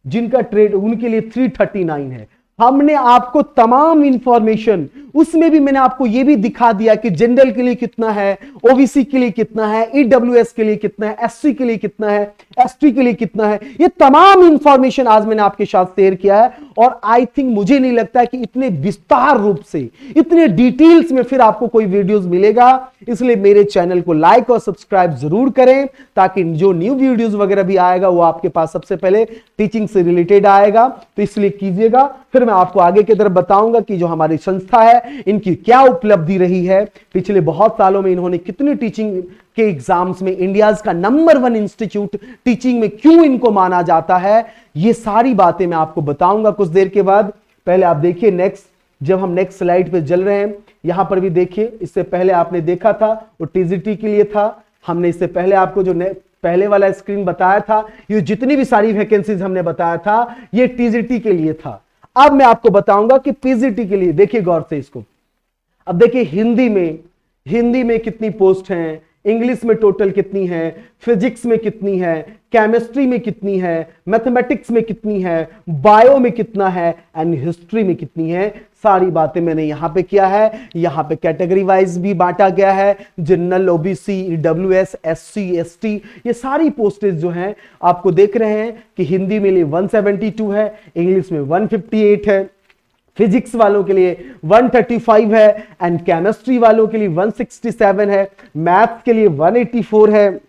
जिनका ट्रेड उनके लिए 339 है। हमने आपको तमाम इंफॉर्मेशन, उसमें भी मैंने आपको यह भी दिखा दिया कि जनरल के लिए कितना है, ओबीसी के लिए कितना है, EWS के लिए कितना है, SC के लिए कितना है, ST के लिए कितना है। ये तमाम इंफॉर्मेशन आज मैंने आपके साथ शेयर किया है, और आई थिंक मुझे नहीं लगता कि इतने विस्तार रूप से, इतने डिटेल्स में फिर आपको कोई वीडियोस मिलेगा। इसलिए मेरे चैनल को लाइक और सब्सक्राइब जरूर करें, ताकि जो न्यू वीडियोस वगैरह भी आएगा वो आपके पास सबसे पहले टीचिंग से रिलेटेड आएगा। तो इसलिए कीजिएगा। फिर मैं आपको आगे की तरफ बताऊंगा कि जो हमारी संस्था है इनकी क्या उपलब्धि रही है, पिछले बहुत सालों में इन्होंने कितनी टीचिंग के एग्जाम्स में इंडियाज का नंबर 1 इंस्टीट्यूट टीचिंग में क्यों इनको माना जाता है, ये सारी बातें मैं आपको बताऊंगा कुछ देर के बाद। पहले आप देखिए नेक्स्ट, जब हम नेक्स्ट स्लाइड पे चल रहे हैं, यहां पर भी देखिए, इससे पहले आपने देखा था वो टीजीटी के लिए था। हमने इससे पहले आपको जो पहले वाला स्क्रीन बताया था, ये जितनी भी सारी वैकेंसीज हमने बताया था ये टीजीटी के लिए था। अब मैं आपको बताऊंगा कि पीजीटी के लिए, देखिए गौर से इसको। अब देखिए हिंदी में कितनी पोस्ट हैं, इंग्लिश में टोटल कितनी है, फिजिक्स में कितनी है, केमिस्ट्री में कितनी है, मैथमेटिक्स में कितनी है, बायो में कितना है एंड हिस्ट्री में कितनी है। सारी बातें मैंने यहां पे किया है। यहां पे कैटेगरी वाइज भी बांटा गया है, general, OBC, EWS, SC, ST, ये सारी पोस्टेज जो हैं आपको देख रहे हैं कि हिंदी में लिए 172 है, इंग्लिश में 158 है, फिजिक्स वालों के लिए 135 है, एंड केमिस्ट्री वालों के लिए 167 है, मैथ के लिए 184 है,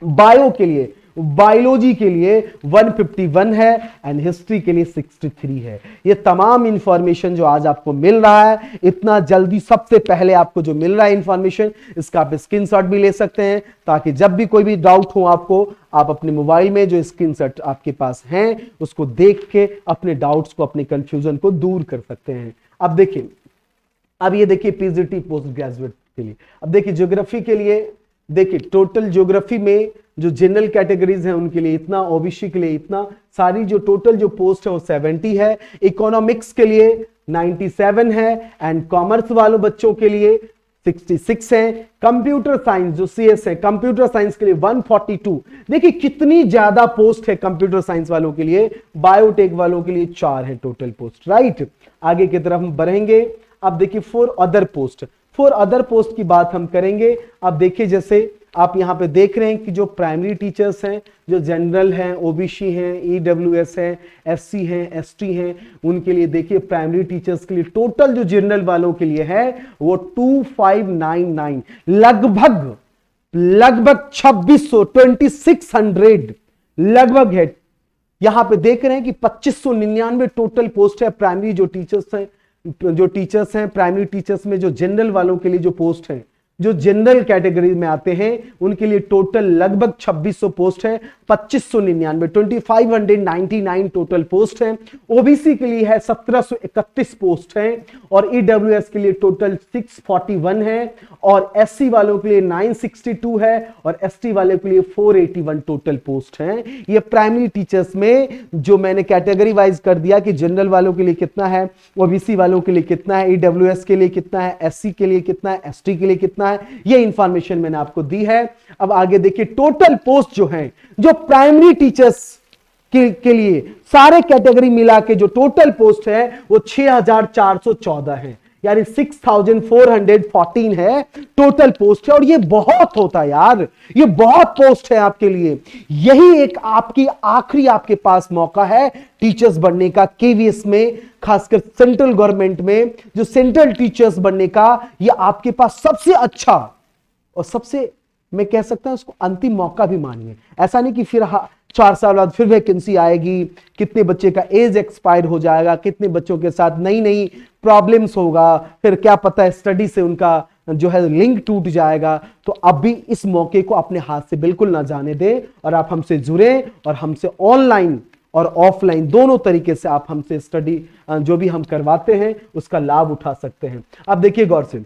बायो के लिए बायोलॉजी के लिए 151 है एंड हिस्ट्री के लिए 63 है। ये तमाम इंफॉर्मेशन जो आज आपको मिल रहा है इतना जल्दी, सबसे पहले आपको जो मिल रहा है इंफॉर्मेशन, इसका आप स्क्रीनशॉट भी ले सकते हैं ताकि जब भी कोई भी डाउट हो आपको, आप अपने मोबाइल में जो स्क्रीनशॉट आपके पास हैं उसको देख के अपने डाउट्स को, अपने कंफ्यूजन को दूर कर सकते हैं। अब देखिए, अब ये देखिए पीजीटी पोस्ट ग्रेजुएट के लिए, अब देखिए ज्योग्राफी के लिए, देखिए टोटल ज्योग्राफी में जो जनरल कैटेगरीज हैं उनके लिए इतना, ओबीसी के लिए इतना, सारी जो टोटल जो पोस्ट है वो 70 है, इकोनॉमिक्स के लिए 97 है एंड कॉमर्स वालों बच्चों के लिए 66 है। कंप्यूटर साइंस जो सीएस है, कंप्यूटर साइंस के लिए 142। देखिए कितनी ज्यादा पोस्ट है कंप्यूटर साइंस वालों के लिए, बायोटेक वालों के लिए 4 है टोटल पोस्ट, राइट। आगे की तरफ हम बढ़ेंगे। अब देखिए फॉर अदर पोस्ट की बात हम करेंगे। अब देखिए जैसे आप यहां पे देख रहे हैं कि जो प्राइमरी टीचर्स हैं, जो जनरल हैं, ओबीसी हैं, ईडब्ल्यूएस हैं, एससी हैं, एसटी हैं, उनके लिए देखिए प्राइमरी टीचर्स के लिए टोटल जो जनरल वालों के लिए है वो 2599, लगभग 2600 लगभग है। यहां पे देख रहे हैं कि 2599 टोटल पोस्ट है प्राइमरी जो टीचर्स हैं प्राइमरी टीचर्स में, जो जनरल वालों के लिए जो पोस्ट है, जो जनरल कैटेगरी में आते हैं उनके लिए टोटल लगभग 2600 पोस्ट है, 2599 टोटल पोस्ट है। ओबीसी के लिए है 1731 पोस्ट है और ईडब्ल्यूएस के लिए टोटल 641 है और एससी वालों के लिए 962 है और एसटी वाले के लिए 481 टोटल पोस्ट है। ये प्राइमरी टीचर्स में जो मैंने कैटेगरी वाइज कर दिया कि जनरल वालों के लिए कितना है, ओबीसी वालों के लिए कितना है, ईडब्ल्यूएस के लिए कितना है, एससी के लिए कितना है, एसटी के लिए कितना है, ये इंफॉर्मेशन मैंने आपको दी है। अब आगे देखिए टोटल पोस्ट जो है, जो प्राइमरी टीचर्स के लिए सारे कैटेगरी मिला के जो टोटल पोस्ट है वो 6414 है, यानी 6414 है टोटल पोस्ट है। और ये बहुत होता है यार, ये बहुत पोस्ट है आपके लिए। यही एक आपकी आखिरी आपके पास मौका है टीचर्स बनने का, केवीएस में, खासकर सेंट्रल गवर्नमेंट में जो सेंट्रल टीचर्स बनने का, ये आपके पास सबसे अच्छा और सबसे, मैं कह सकता हूं उसको अंतिम मौका भी मानिए। ऐसा नहीं कि फिर 4 साल बाद फिर वैकेंसी आएगी, कितने बच्चे का एज एक्सपायर हो जाएगा, कितने बच्चों के साथ नई नई प्रॉब्लम्स होगा, फिर क्या पता है स्टडी से उनका जो है लिंक टूट जाएगा। तो अब भी इस मौके को अपने हाथ से बिल्कुल ना जाने दें और आप हमसे जुड़े और हमसे ऑनलाइन और ऑफलाइन दोनों तरीके से आप हमसे स्टडी जो भी हम करवाते हैं उसका लाभ उठा सकते हैं। अब देखिए गौर से,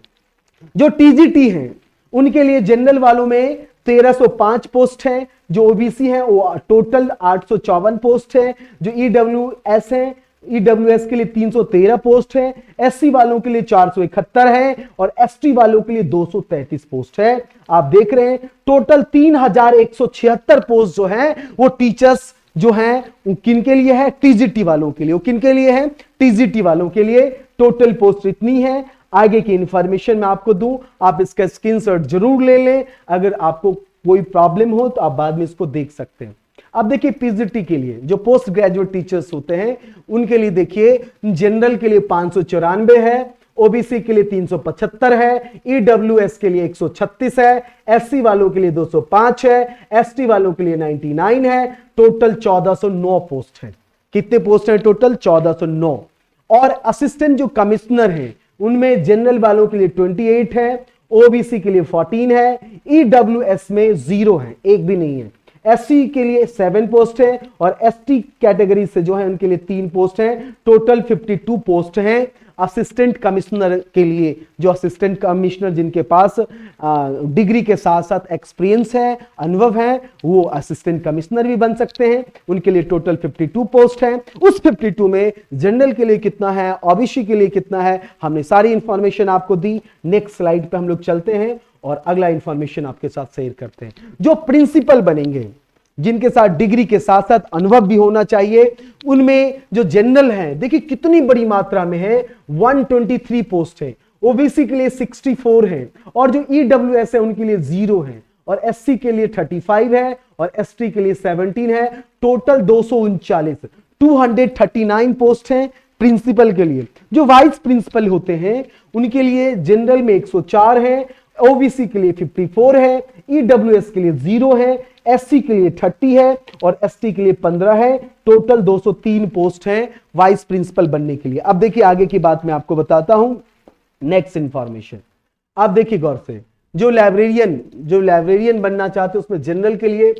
जो टीजीटी हैं उनके लिए जनरल वालों में 1305 पोस्ट है, जो ओबीसी है वो टोटल 854 पोस्ट है, जो ईडब्ल्यूएस है, ईडब्ल्यूएस के लिए 313 पोस्ट है, एससी वालों के लिए 471 है और एसटी वालों के लिए 233 पोस्ट है। आप देख रहे हैं टोटल 3176 पोस्ट जो है वो टीचर्स जो हैं किनके लिए है, टीजीटी वालों के लिए। वो किनके लिए है, टीजीटी वालों के लिए टोटल पोस्ट इतनी है। आगे की इंफॉर्मेशन मैं आपको दूं, आप इसका स्क्रीनशॉट जरूर ले लें, अगर आपको कोई प्रॉब्लम हो तो आप बाद में इसको देख सकते हैं। अब देखिए पीजीटी के लिए जो पोस्ट ग्रेजुएट टीचर्स होते हैं उनके लिए देखिए जनरल के लिए 594 है, ओबीसी के लिए 375 है, ईडब्ल्यूएस के लिए 136 है, एससी वालों के लिए 205 है, एसटी वालों के लिए 99 है, टोटल 1409 पोस्ट है। कितने पोस्ट है टोटल? 1409। और असिस्टेंट जो कमिश्नर हैं उनमें जनरल वालों के लिए 28 है, ओबीसी के लिए 14 है, ईडब्ल्यूएस में 0 है, एक भी नहीं है, एससी के लिए 7 पोस्ट है और एसटी कैटेगरी से जो है उनके लिए 3 पोस्ट है, टोटल 52 पोस्ट है। असिस्टेंट कमिश्नर के लिए, जो असिस्टेंट कमिश्नर जिनके पास डिग्री के साथ साथ एक्सपीरियंस है, अनुभव है, वो असिस्टेंट कमिश्नर भी बन सकते हैं, उनके लिए टोटल 52 पोस्ट है। उस 52 में जनरल के लिए कितना है, ओबीसी के लिए कितना है, हमने सारी इंफॉर्मेशन आपको दी। नेक्स्ट स्लाइड पे हम लोग चलते हैं और अगला इंफॉर्मेशन आपके साथ शेयर करते हैं। जो प्रिंसिपल बनेंगे, जिनके साथ डिग्री के साथ साथ अनुभव भी होना चाहिए, उनमें जो जनरल है देखिए कितनी बड़ी मात्रा में है, 123 पोस्ट है, ओबीसी के लिए 64 है और जो ईडब्ल्यूएस है उनके लिए 0 है और एससी के लिए 35 है और एसटी के लिए 17 है, टोटल 239 पोस्ट है प्रिंसिपल के लिए। जो वाइस प्रिंसिपल होते हैं उनके लिए जनरल में 104 है, ओबीसी के लिए 54 है, ईडब्ल्यूएस के लिए 0 है, SC के लिए 30 है और ST के लिए 15 है। टोटल 203 पोस्ट हैं वाइस प्रिंसिपल बनने के लिए। अब देखिए आगे की बात मैं आपको बताता हूं। नेक्स्ट इंफॉर्मेशन, आप देखिए गौर से, जो लाइब्रेरियन बनना चाहते हैं उसमें जनरल के लिए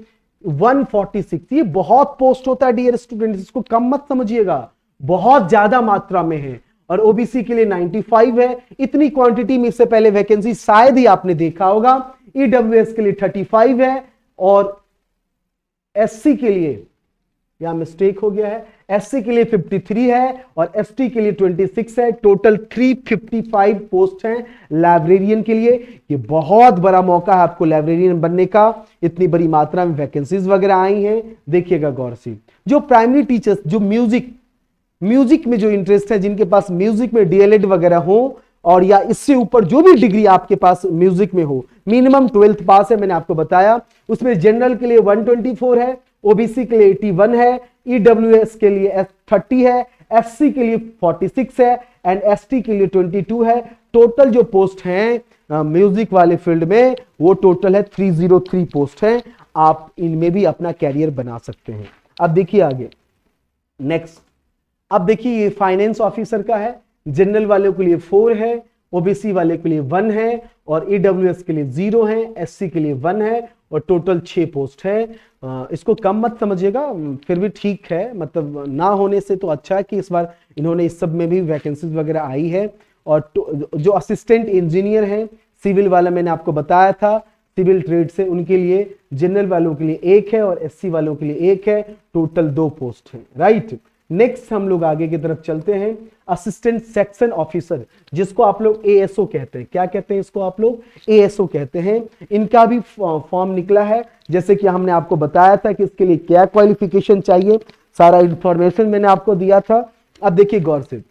146, ये बहुत पोस्ट होता है डियर स्टूडेंट, इसको कम मत समझिएगा, बहुत ज्यादा मात्रा में है। और ओबीसी के लिए 95 है। इतनी क्वांटिटी में इससे पहले वैकेंसी शायद ही आपने देखा होगा। ईडब्ल्यूएस के लिए 35 है और एससी के लिए, यहां मिस्टेक हो गया है, एससी के लिए 53 है और एसटी के लिए 26 है। टोटल 355 पोस्ट हैं लाइब्रेरियन के लिए। ये बहुत बड़ा मौका है आपको लाइब्रेरियन बनने का, इतनी बड़ी मात्रा में वैकेंसीज वगैरह आई हैं। देखिएगा गौर से, जो प्राइमरी टीचर्स, जो म्यूजिक में जो इंटरेस्ट है, जिनके पास म्यूजिक में डीएलएड वगैरह हो और या इससे ऊपर जो भी डिग्री आपके पास म्यूजिक में हो, मिनिमम 12th पास है, मैंने आपको बताया। उसमें जनरल के लिए 124 है, ओबीसी के लिए 81 है, ईडब्ल्यूएस के लिए 30 है, एससी के लिए 46 है एंड एसटी के लिए 22 है। टोटल जो पोस्ट हैं म्यूजिक वाले फील्ड में वो टोटल है 303 पोस्ट हैं। आप इनमें भी अपना कैरियर बना सकते हैं। अब देखिए आगे नेक्स्ट, अब देखिए ये फाइनेंस ऑफिसर का है। जनरल वालों के लिए 4 है, ओबीसी वाले के लिए 1 है और ईडब्ल्यूएस के लिए 0 है, एससी के लिए 1 है और टोटल 6 पोस्ट है। इसको कम मत समझिएगा, फिर भी ठीक है, मतलब ना होने से तो अच्छा है कि इस बार इन्होंने इस सब में भी वैकेंसीज वगैरह आई है। और जो असिस्टेंट इंजीनियर हैं सिविल वाला, मैंने आपको बताया था सिविल ट्रेड से, उनके लिए जनरल वालों के लिए 1 है और एससी वालों के लिए 1 है। टोटल 2 पोस्ट है, राइट। नेक्स्ट हम लोग आगे की तरफ चलते हैं। असिस्टेंट सेक्शन ऑफिसर, जिसको आप लोग एएसओ कहते हैं। क्या कहते हैं इसको आप लोग? एएसओ कहते हैं। इनका भी फॉर्म निकला है, जैसे कि हमने आपको बताया था कि इसके लिए क्या क्वालिफिकेशन चाहिए, सारा इंफॉर्मेशन मैंने आपको दिया था। अब देखिए गौर से,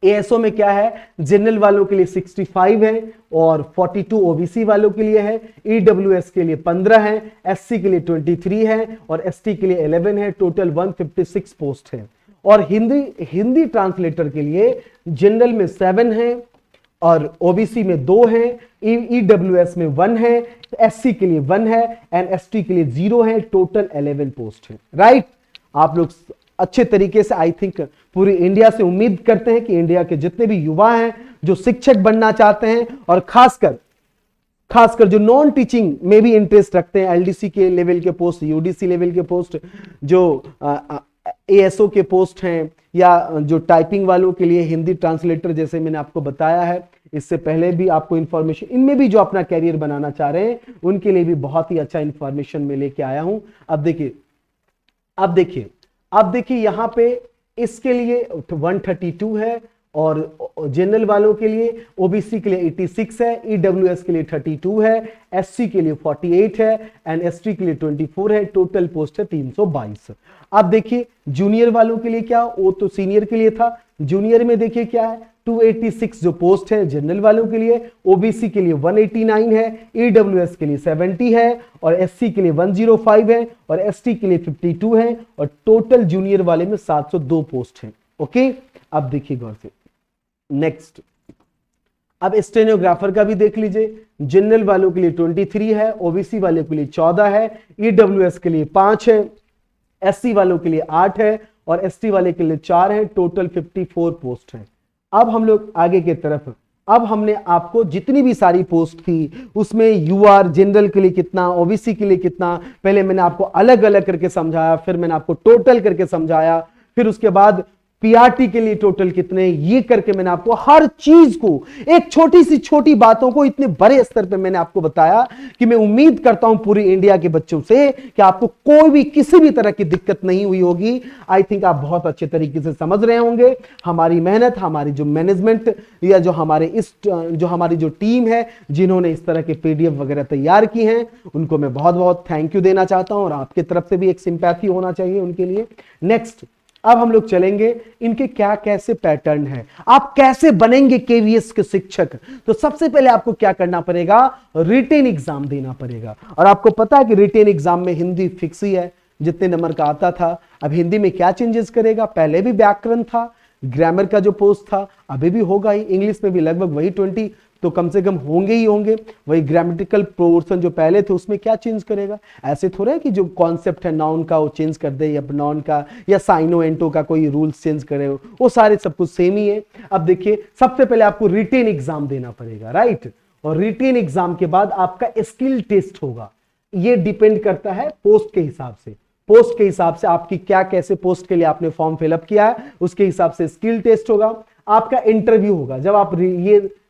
एएसओ में क्या है, जनरल वालों के लिए 65 है और 42 ओबीसी वालों के लिए है, ईडब्ल्यूएस के लिए 15 है, एससी के लिए 23 है और एसटी के लिए 11 है। टोटल 156 पोस्ट है। और हिंदी ट्रांसलेटर के लिए जनरल में 7 है और ओबीसी में 2 है, ईडब्ल्यूएस में 1 है, एससी के लिए 1 है एंड एसटी के लिए 0 है। टोटल 11 पोस्ट है, राइट। आप लोग अच्छे तरीके से, आई थिंक पूरी इंडिया से उम्मीद करते हैं कि इंडिया के जितने भी युवा हैं जो शिक्षक बनना चाहते हैं और खासकर जो नॉन टीचिंग में भी इंटरेस्ट रखते हैं, एलडीसी के लेवल के पोस्ट, यूडीसी लेवल के पोस्ट, जो एएसओ के पोस्ट हैं या जो टाइपिंग वालों के लिए हिंदी ट्रांसलेटर, जैसे मैंने आपको बताया है इससे पहले भी आपको इंफॉर्मेशन, इनमें भी जो अपना कैरियर बनाना चाह रहे हैं उनके लिए भी बहुत ही अच्छा इंफॉर्मेशन में लेके आया हूं। अब देखिए यहां पे इसके लिए 132 है और जनरल वालों के लिए, ओबीसी के लिए 86 है, ईडब्ल्यूएस के लिए 32 है, एससी के लिए 48 है एंड एसटी के लिए 24 है। टोटल पोस्ट है 322। अब देखिए जूनियर वालों के लिए क्या, वो तो सीनियर के लिए था, जूनियर में देखिए क्या है, 286 जो पोस्ट है जनरल वालों के लिए, ओबीसी के लिए 189 है, ईडब्ल्यूएस के लिए 70 है और एससी के लिए 105 है और एसटी के लिए 52 है और टोटल जूनियर वाले में 702 पोस्ट है। ओके, अब देखिए गौर से नेक्स्ट, अब स्टेनोग्राफर का भी देख लीजिए। जनरल वालों के लिए 23 है, ओबीसी वाले के लिए 14 है, ईडब्ल्यूएस के लिए 5 है, एससी वालों के लिए 8 है और एसटी वाले के लिए 4 है। टोटल 54 पोस्ट है। अब हम लोग आगे की तरफ, अब हमने आपको जितनी भी सारी पोस्ट थी उसमें यूआर जनरल के लिए कितना, ओबीसी के लिए कितना, पहले मैंने आपको अलग अलग करके समझाया, फिर मैंने आपको टोटल करके समझाया, फिर उसके बाद पीआरटी के लिए टोटल कितने, ये करके मैंने आपको हर चीज को, एक छोटी सी छोटी बातों को इतने बड़े स्तर पे मैंने आपको बताया कि मैं उम्मीद करता हूं पूरी इंडिया के बच्चों से कि आपको कोई भी किसी भी तरह की दिक्कत नहीं हुई होगी। आई थिंक आप बहुत अच्छे तरीके से समझ रहे होंगे। हमारी मेहनत, हमारी जो मैनेजमेंट या जो हमारी जो टीम है जिन्होंने इस तरह के पीडीएफ वगैरह तैयार की हैं, उनको मैं बहुत बहुत थैंक यू देना चाहता हूं और आपकी तरफ से भी एक सिंपैथी होना चाहिए उनके लिए। नेक्स्ट, अब हम लोग चलेंगे इनके क्या कैसे पैटर्न है, आप कैसे बनेंगे केवीएस के शिक्षक। तो सबसे पहले आपको क्या करना पड़ेगा, रिटेन एग्जाम देना पड़ेगा। और आपको पता है कि रिटेन एग्जाम में हिंदी फिक्स ही है, जितने नंबर का आता था। अब हिंदी में क्या चेंजेस करेगा, पहले भी व्याकरण था, ग्रामर का जो पोस्ट था अभी भी होगा ही, इंग्लिश में भी लगभग वही तो कम से कम होंगे ही होंगे। वही ग्रामेटिकल पोर्शन जो पहले थे उसमें क्या चेंज करेगा, ऐसे थोड़ा है कि जो कॉन्सेप्ट है नाउन का वो चेंज कर दे, या नाउन का या साइनो एंटो का कोई रूल्स चेंज करे, वो सारे सब कुछ सेम ही है। अब देखिए, सबसे पहले आपको रिटेन एग्जाम देना पड़ेगा, राइट, और रिटेन एग्जाम के बाद आपका स्किल टेस्ट होगा। ये डिपेंड करता है पोस्ट के हिसाब से, पोस्ट के हिसाब से आपकी क्या कैसे पोस्ट के लिए आपने फॉर्म फिलअप किया है, उसके हिसाब से स्किल टेस्ट होगा। आपका इंटरव्यू होगा, जब आप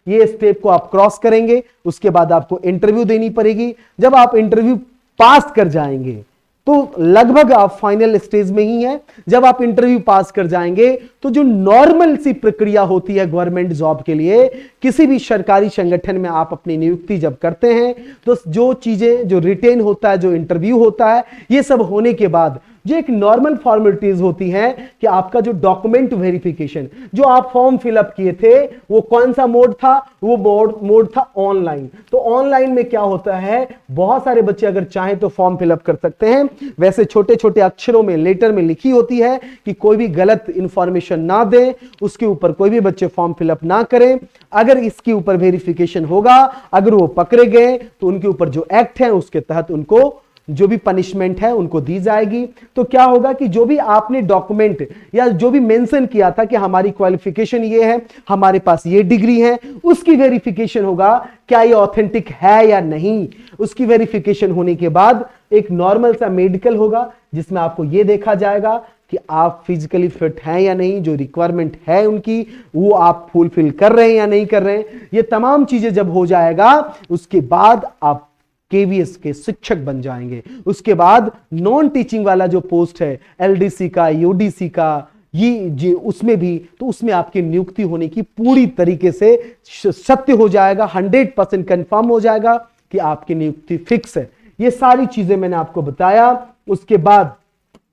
ये स्टेप को आप क्रॉस करेंगे उसके बाद आपको इंटरव्यू देनी पड़ेगी। जब आप इंटरव्यू पास कर जाएंगे तो लगभग आप फाइनल स्टेज में ही हैं। जब आप इंटरव्यू पास कर जाएंगे तो जो नॉर्मल सी प्रक्रिया होती है गवर्नमेंट जॉब के लिए, किसी भी सरकारी संगठन में आप अपनी नियुक्ति जब करते हैं तो जो चीजें, जो रिटेन होता है, जो इंटरव्यू होता है, ये सब होने के बाद जो एक नॉर्मल फॉर्मेलिटीज होती हैं कि आपका जो डॉक्यूमेंट वेरिफिकेशन, जो आप फॉर्म फिलअप किए थे वो कौन सा मोड था, वो मोड था ऑनलाइन। तो ऑनलाइन में क्या होता है, बहुत सारे बच्चे अगर चाहें तो फॉर्म फिलअप कर सकते हैं। वैसे छोटे छोटे अक्षरों में लेटर में लिखी होती है कि कोई भी गलत इंफॉर्मेशन ना दें, उसके ऊपर कोई भी बच्चे फॉर्म फिलअप ना करें। अगर इसके ऊपर वेरिफिकेशन होगा, अगर वो पकड़े गए तो उनके ऊपर जो एक्ट है उसके तहत उनको जो भी पनिशमेंट है उनको दी जाएगी। तो क्या होगा कि जो भी आपने डॉक्यूमेंट या जो भी मेंशन किया था कि हमारी क्वालिफिकेशन ये है, हमारे पास ये डिग्री है, उसकी वेरिफिकेशन होगा क्या ये ऑथेंटिक है या नहीं। उसकी वेरिफिकेशन होने के बाद एक नॉर्मल सा मेडिकल होगा जिसमें आपको ये देखा जाएगा कि आप फिजिकली फिट हैं या नहीं, जो रिक्वायरमेंट है उनकी वो आप फुलफिल कर रहे हैं या नहीं कर रहे हैं। ये तमाम चीजें जब हो जाएगा उसके बाद आप केवीएस के शिक्षक बन जाएंगे। उसके बाद नॉन टीचिंग वाला जो पोस्ट है एलडीसी का, यूडीसी का, ये उसमें भी, तो उसमें आपकी नियुक्ति होने की पूरी तरीके से सत्य हो जाएगा, 100% कंफर्म हो जाएगा कि आपकी नियुक्ति फिक्स है। ये सारी चीजें मैंने आपको बताया। उसके बाद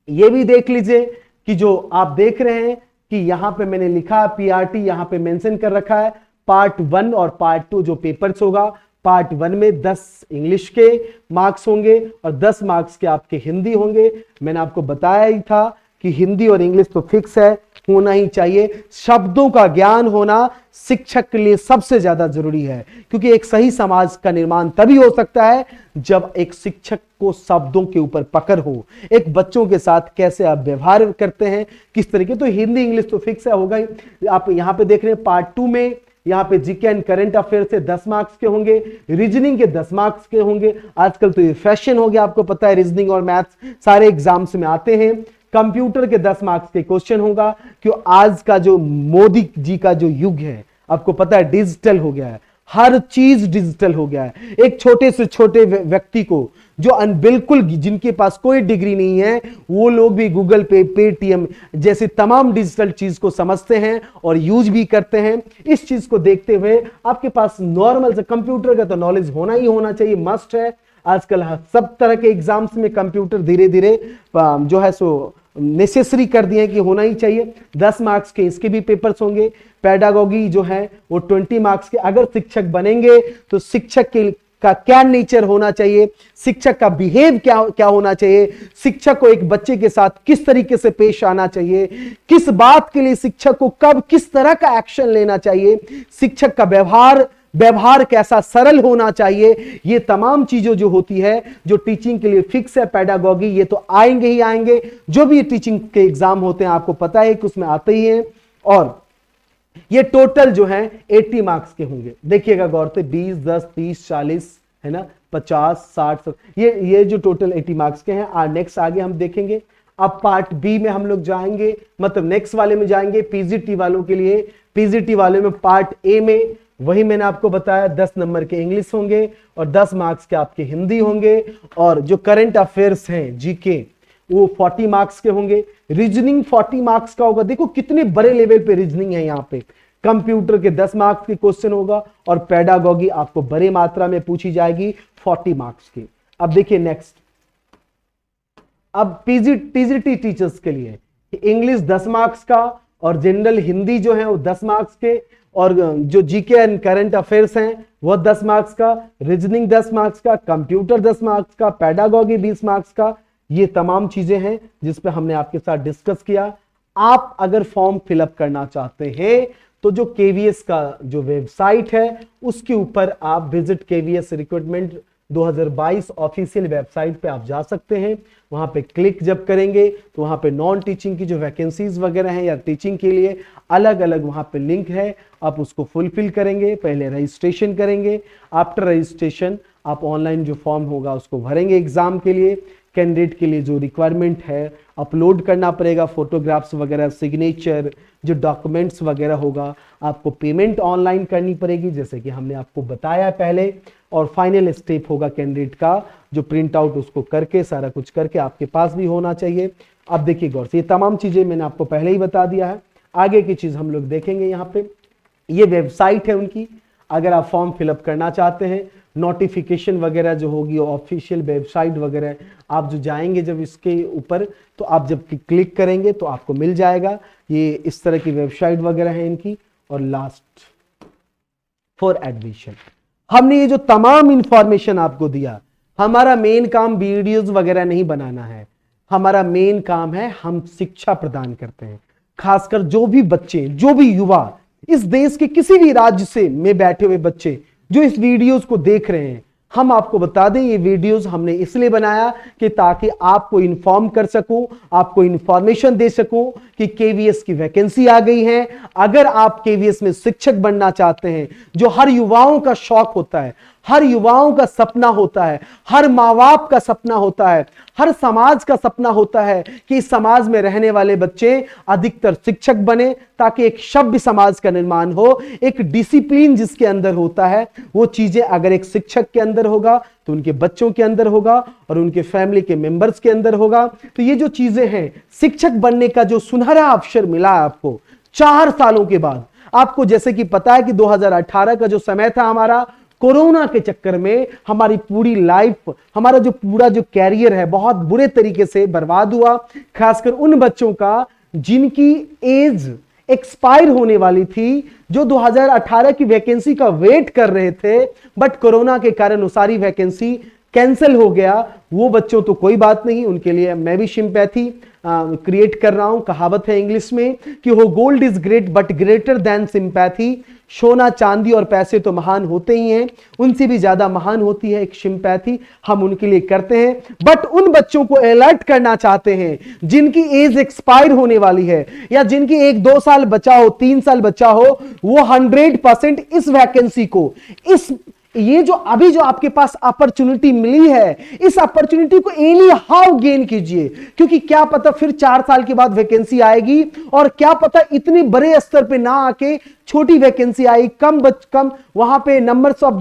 ये भी देख लीजिए कि जो आप देख रहे हैं कि यहां पे मैंने लिखा पीआरटी, यहां पे मेंशन कर रखा है पार्ट 1 और पार्ट 2 जो पेपर्स होगा। पार्ट 1 में 10 इंग्लिश के मार्क्स होंगे और 10 मार्क्स के आपके हिंदी होंगे। मैंने आपको बताया ही था कि हिंदी और इंग्लिश तो फिक्स है, होना ही चाहिए। शब्दों का ज्ञान होना शिक्षक के लिए सबसे ज्यादा जरूरी है, क्योंकि एक सही समाज का निर्माण तभी हो सकता है जब एक शिक्षक को शब्दों के ऊपर पकड़ हो, एक बच्चों के साथ कैसे आप व्यवहार करते हैं, किस तरीके। तो हिंदी इंग्लिश तो फिक्स है, होगा ही। आप यहां पे देख रहे हैं पार्ट 2 में यहां पे जीके एंड करंट अफेयर से 10 मार्क्स के होंगे, रीजनिंग के 10 मार्क्स के होंगे। आजकल तो ये फैशन हो गया, आपको पता है रीजनिंग और मैथ्स सारे एग्जाम्स में आते हैं। कंप्यूटर के 10 मार्क्स के क्वेश्चन होगा, क्यों आज का जो मोदी जी का जो युग है आपको पता है डिजिटल हो गया है, हर चीज डिजिटल हो गया है। एक छोटे से छोटे व्यक्ति को जो बिल्कुल जिनके पास कोई डिग्री नहीं है वो लोग भी गूगल पे, पेटीएम जैसे तमाम डिजिटल चीज को समझते हैं और यूज भी करते हैं। इस चीज को देखते हुए आपके पास नॉर्मल से कंप्यूटर का तो नॉलेज होना ही होना चाहिए, मस्ट है। आजकल सब तरह के एग्जाम्स में कंप्यूटर धीरे धीरे जो है सो नेसेसरी कर दिए कि होना ही चाहिए। 10 मार्क्स के इसके भी पेपर्स होंगे। पेडागोगी जो है वो 20 मार्क्स के। अगर शिक्षक बनेंगे तो शिक्षक के का क्या नेचर होना चाहिए, शिक्षक का बिहेव क्या होना चाहिए, शिक्षक को एक बच्चे के साथ किस तरीके से पेश आना चाहिए, किस बात के लिए शिक्षक को कब किस तरह का एक्शन लेना चाहिए, शिक्षक का व्यवहार कैसा सरल होना चाहिए। ये तमाम चीजें जो होती है जो टीचिंग के लिए फिक्स है पेडागोगी, ये तो आएंगे ही आएंगे। जो भी टीचिंग के एग्जाम होते हैं आपको पता है कि उसमें आते ही हैं। और ये टोटल जो है 80 मार्क्स के होंगे। देखिएगा गौर से 20, 10, 30, 40 है ना, 50, 60, ये जो टोटल 80 मार्क्स के हैं। नेक्स्ट आगे हम देखेंगे। अब पार्ट बी में हम लोग जाएंगे, मतलब नेक्स्ट वाले में जाएंगे पीजीटी वालों के लिए। पीजीटी वाले में पार्ट ए में वही मैंने आपको बताया 10 नंबर के इंग्लिश होंगे और 10 मार्क्स के आपके हिंदी होंगे। और जो करंट अफेयर्स हैं जीके वो 40 मार्क्स के होंगे। रीजनिंग 40 मार्क्स का होगा। देखो कितने बड़े लेवल पे रीजनिंग है यहाँ पे। कंप्यूटर के 10 मार्क्स के क्वेश्चन होगा और पेडागोगी आपको बड़े मात्रा में पूछी जाएगी 40 मार्क्स की। अब देखिए नेक्स्ट, अब टीजीटी टीचर्स के लिए इंग्लिश 10 मार्क्स का और जनरल हिंदी जो है वो 10 मार्क्स के, और जो जीके एंड करंट अफेयर्स हैं वो 10 मार्क्स का, रीजनिंग 10 मार्क्स का, कंप्यूटर 10 मार्क्स का, पेडागोगी 20 मार्क्स का। ये तमाम चीजें हैं जिस पे हमने आपके साथ डिस्कस किया। आप अगर फॉर्म फिलअप करना चाहते हैं तो जो केवीएस का जो वेबसाइट है उसके ऊपर आप visit KVS recruitment 2022 official website पे आप जा सकते हैं। वहां पे क्लिक जब करेंगे तो वहां पे नॉन टीचिंग की जो वैकेंसीज वगैरह हैं या टीचिंग के लिए अलग अलग वहां पे लिंक है, आप उसको फुलफिल करेंगे, पहले रजिस्ट्रेशन करेंगे। आफ्टर रजिस्ट्रेशन आप ऑनलाइन जो फॉर्म होगा उसको भरेंगे एग्जाम के लिए। कैंडिडेट के लिए जो रिक्वायरमेंट है अपलोड करना पड़ेगा, फोटोग्राफ्स वगैरह, सिग्नेचर, जो डॉक्यूमेंट्स वगैरह होगा, आपको पेमेंट ऑनलाइन करनी पड़ेगी जैसे कि हमने आपको बताया पहले। और फाइनल स्टेप होगा कैंडिडेट का जो प्रिंट आउट उसको करके सारा कुछ करके आपके पास भी होना चाहिए। अब देखिए गौर से, ये तमाम चीजें मैंने आपको पहले ही बता दिया है। आगे की चीज हम लोग देखेंगे। यहाँ पे ये वेबसाइट है उनकी, अगर आप फॉर्म फिलअप करना चाहते हैं, नोटिफिकेशन वगैरह जो होगी ऑफिशियल वेबसाइट वगैरह आप जो जाएंगे जब इसके ऊपर तो आप जब क्लिक करेंगे तो आपको मिल जाएगा। ये इस तरह की वेबसाइट वगैरह है इनकी। और लास्ट फॉर एडमिशन, हमने ये जो तमाम इंफॉर्मेशन आपको दिया, हमारा मेन काम वीडियोस वगैरह नहीं बनाना है, हमारा मेन काम है हम शिक्षा प्रदान करते हैं। खासकर जो भी बच्चे, जो भी युवा, इस देश के किसी भी राज्य से में बैठे हुए बच्चे जो इस वीडियोस को देख रहे हैं, हम आपको बता दें ये वीडियोस हमने इसलिए बनाया कि ताकि आपको इन्फॉर्म कर सकूं, आपको इंफॉर्मेशन दे सकूं कि केवीएस की वैकेंसी आ गई है। अगर आप केवीएस में शिक्षक बनना चाहते हैं, जो हर युवाओं का शौक होता है, हर युवाओं का सपना होता है, हर माँ बाप का सपना होता है, हर समाज का सपना होता है कि इस समाज में रहने वाले बच्चे अधिकतर शिक्षक बने ताकि एक सभ्य समाज का निर्माण हो। एक डिसिप्लिन जिसके अंदर होता है वो चीजें अगर एक शिक्षक के अंदर होगा तो उनके बच्चों के अंदर होगा और उनके फैमिली के मेंबर्स के अंदर होगा। तो ये जो चीजें हैं, शिक्षक बनने का जो सुनहरा अवसर मिला आपको 4 सालों के बाद, आपको जैसे कि पता है कि 2018 का जो समय था हमारा, कोरोना के चक्कर में हमारी पूरी लाइफ, हमारा जो पूरा जो कैरियर है बहुत बुरे तरीके से बर्बाद हुआ। खासकर उन बच्चों का जिनकी एज एक्सपायर होने वाली थी, जो 2018 की वैकेंसी का वेट कर रहे थे, बट कोरोना के कारण वो सारी वैकेंसी कैंसिल हो गया। वो बच्चों तो कोई बात नहीं, उनके लिए मैं भी सिंपैथी क्रिएट कर रहा हूं। कहावत है इंग्लिश में कि हो gold is great but greater than sympathy. सोना चांदी और पैसे तो महान होते ही हैं, उनसे भी ज्यादा महान होती है एक सिंपैथी। हम उनके लिए करते हैं, बट उन बच्चों को अलर्ट करना चाहते हैं जिनकी एज एक्सपायर होने वाली है या जिनकी 1-2 साल बचा हो, 3 साल बचा हो, वो 100% इस वैकेंसी को, इस ये जो अभी जो आपके पास अपॉर्चुनिटी मिली है, इस अपॉर्चुनिटी को एनी हाउ गेन कीजिए। क्योंकि क्या पता फिर 4 साल के बाद वैकेंसी आएगी और क्या पता इतने बड़े स्तर पे ना आके छोटी वैकेंसी आई, कम वहां पे नंबर्स ऑफ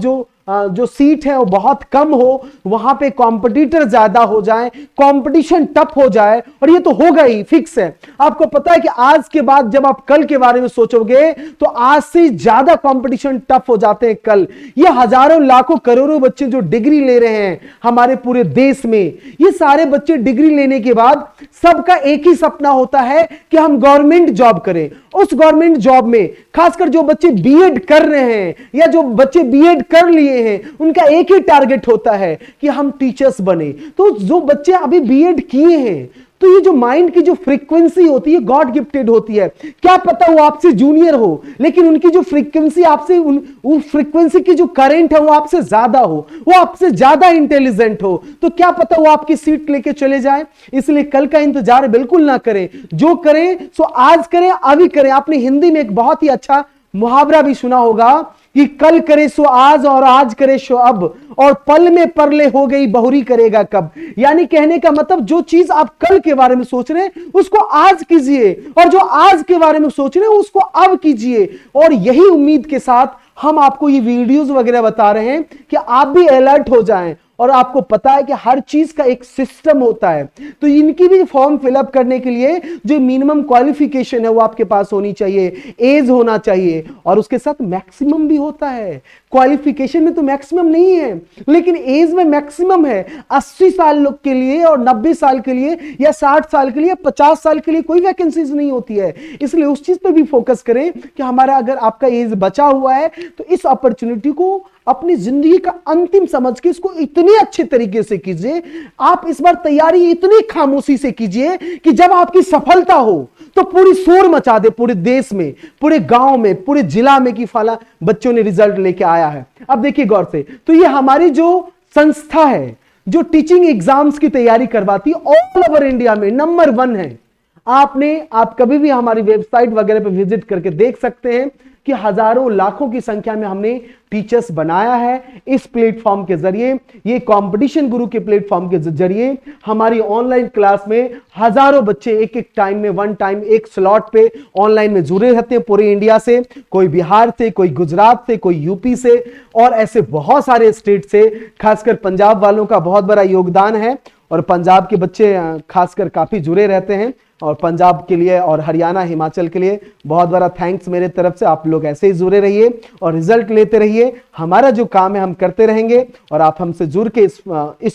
जो सीट है वो बहुत कम हो, वहां पे कंपटीटर ज्यादा हो जाए, कंपटीशन टफ हो जाए। और ये तो होगा ही, फिक्स है। आपको पता है कि आज के बाद जब आप कल के बारे में सोचोगे तो आज से ज्यादा कंपटीशन टफ हो जाते हैं कल। ये हजारों लाखों करोड़ों बच्चे जो डिग्री ले रहे हैं हमारे पूरे देश में, ये सारे बच्चे डिग्री लेने के बाद सबका एक ही सपना होता है कि हम गवर्नमेंट जॉब करें। उस गवर्नमेंट जॉब में खासकर जो बच्चे बीएड कर रहे हैं या जो बच्चे बीएड कर लिए हैं, उनका एक ही टारगेट होता है कि हम टीचर्स बने। तो जो बच्चे अभी बीएड किए हैं, तो ये जो माइंड की जो फ्रीक्वेंसी होती है गॉड गिफ्टेड होती है। क्या पता वो आपसे जूनियर हो, लेकिन उनकी जो फ्रीक्वेंसी आपसे वो फ्रीक्वेंसी की जो करंट है वो आपसे ज्यादा हो, वो आपसे ज्यादा इंटेलिजेंट हो, तो क्या पता वो आपकी सीट लेके चले जाए। इसलिए कल का इंतजार बिल्कुल ना करें, जो करें सो आज करें, अभी करें। आपने हिंदी में एक बहुत ही अच्छा मुहावरा भी सुना होगा कि कल करे सो आज और आज करे सो अब, और पल में परले हो गई बहुरी करेगा कब। यानी कहने का मतलब जो चीज आप कल के बारे में सोच रहे हैं उसको आज कीजिए, और जो आज के बारे में सोच रहे हैं उसको अब कीजिए। और यही उम्मीद के साथ हम आपको ये वीडियोस वगैरह बता रहे हैं कि आप भी अलर्ट हो जाएं। और आपको पता है कि हर चीज का एक सिस्टम होता है, तो इनकी भी फॉर्म फिलअप करने के लिए जो मिनिमम क्वालिफिकेशन है वो आपके पास होनी चाहिए, एज होना चाहिए, और उसके साथ मैक्सिमम भी होता है। क्वालिफिकेशन में तो मैक्सिमम नहीं है, लेकिन एज में मैक्सिमम है। 80 साल लोग के लिए और 90 साल के लिए या 60 साल के लिए, 50 साल के लिए कोई वैकेंसीज नहीं होती है। इसलिए उस चीज पे भी फोकस करें कि हमारा अगर आपका एज बचा हुआ है तो इस अपॉर्चुनिटी को अपनी जिंदगी का अंतिम समझ के इसको इतने अच्छे तरीके से कीजिए। आप इस बार तैयारी इतनी खामोशी से कीजिए कि जब आपकी सफलता हो तो पूरी शोर मचा दे, पूरे देश में, पूरे गांव में, पूरे जिला में कि फला बच्चों ने रिजल्ट लेके आया है। अब देखिए गौर से, तो ये हमारी जो संस्था है जो टीचिंग एग्जाम्स की तैयारी करवाती है ऑल ओवर इंडिया में नंबर 1 है। आप कभी भी हमारी वेबसाइट वगैरह पे विजिट करके देख सकते हैं कि हजारों लाखों की संख्या में हमने टीचर्स बनाया है इस प्लेटफॉर्म के जरिए। ये कंपटीशन गुरु के प्लेटफॉर्म के जरिए हमारी ऑनलाइन क्लास में हजारों बच्चे एक एक टाइम में, वन टाइम, एक स्लॉट पे ऑनलाइन में जुड़े रहते हैं पूरे इंडिया से, कोई बिहार से, कोई गुजरात से, कोई यूपी से और ऐसे बहुत सारे स्टेट से। खासकर पंजाब वालों का बहुत बड़ा योगदान है और पंजाब के बच्चे खासकर काफी जुड़े रहते हैं और पंजाब के लिए और हरियाणा, हिमाचल के लिए बहुत बड़ा थैंक्स मेरे तरफ से। आप लोग ऐसे ही जुड़े रहिए और रिजल्ट लेते रहिए। हमारा जो काम है हम करते रहेंगे और आप हमसे जुड़ के इस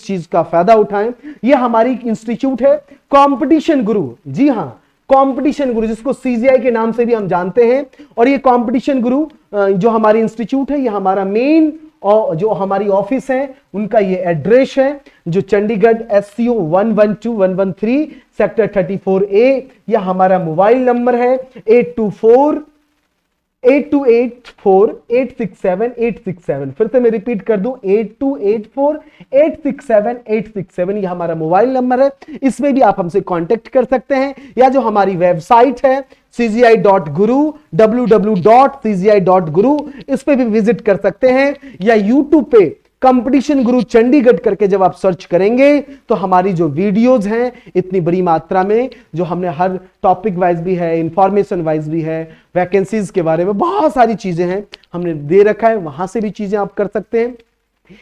चीज का फायदा उठाएं। ये हमारी इंस्टीट्यूट है कंपटीशन गुरु। जी हां, कंपटीशन गुरु, जिसको सीजीआई के नाम से भी हम जानते हैं। और ये कंपटीशन गुरु जो हमारी इंस्टीट्यूट है, ये हमारा मेन और जो हमारी ऑफिस है उनका ये एड्रेस है जो चंडीगढ़ SCO 112-113 सेक्टर 34A। यह हमारा मोबाइल नंबर है 8284-867-867। फिर से मैं रिपीट कर दूं 8284-867-867। यह हमारा मोबाइल नंबर है, इसमें भी आप हमसे कांटेक्ट कर सकते हैं। या जो हमारी वेबसाइट है cgi.guru, www.cgi.guru, इस पे भी विजिट कर सकते हैं। या यूट्यूब पे कंपटीशन गुरु चंडीगढ़ करके जब आप सर्च करेंगे तो हमारी जो वीडियोस हैं इतनी बड़ी मात्रा में, जो हमने हर टॉपिक वाइज भी है, इंफॉर्मेशन वाइज भी है, वैकेंसीज के बारे में बहुत सारी चीजें हैं हमने दे रखा है, वहां से भी चीजें आप कर सकते हैं।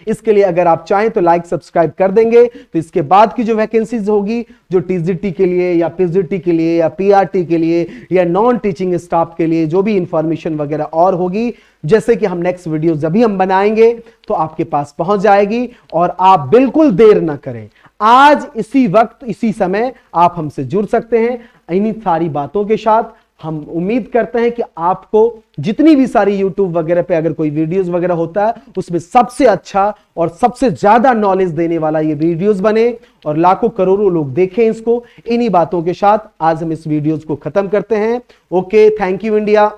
इसके लिए अगर आप चाहें तो लाइक सब्सक्राइब कर देंगे तो इसके बाद की जो वैकेंसीज होगी, जो टीजीटी के लिए या पीजीटी के लिए या पीआरटी के लिए या नॉन टीचिंग स्टाफ के लिए जो भी इंफॉर्मेशन वगैरह और होगी, जैसे कि हम नेक्स्ट वीडियो जब भी हम बनाएंगे तो आपके पास पहुंच जाएगी। और आप बिल्कुल देर ना करें, आज इसी वक्त इसी समय आप हमसे जुड़ सकते हैं। इन्हीं सारी बातों के साथ हम उम्मीद करते हैं कि आपको जितनी भी सारी YouTube वगैरह पे अगर कोई वीडियोस वगैरह होता है उसमें सबसे अच्छा और सबसे ज्यादा नॉलेज देने वाला ये वीडियोस बने और लाखों करोड़ों लोग देखें इसको। इन्हीं बातों के साथ आज हम इस वीडियोस को खत्म करते हैं। Okay, thank you India.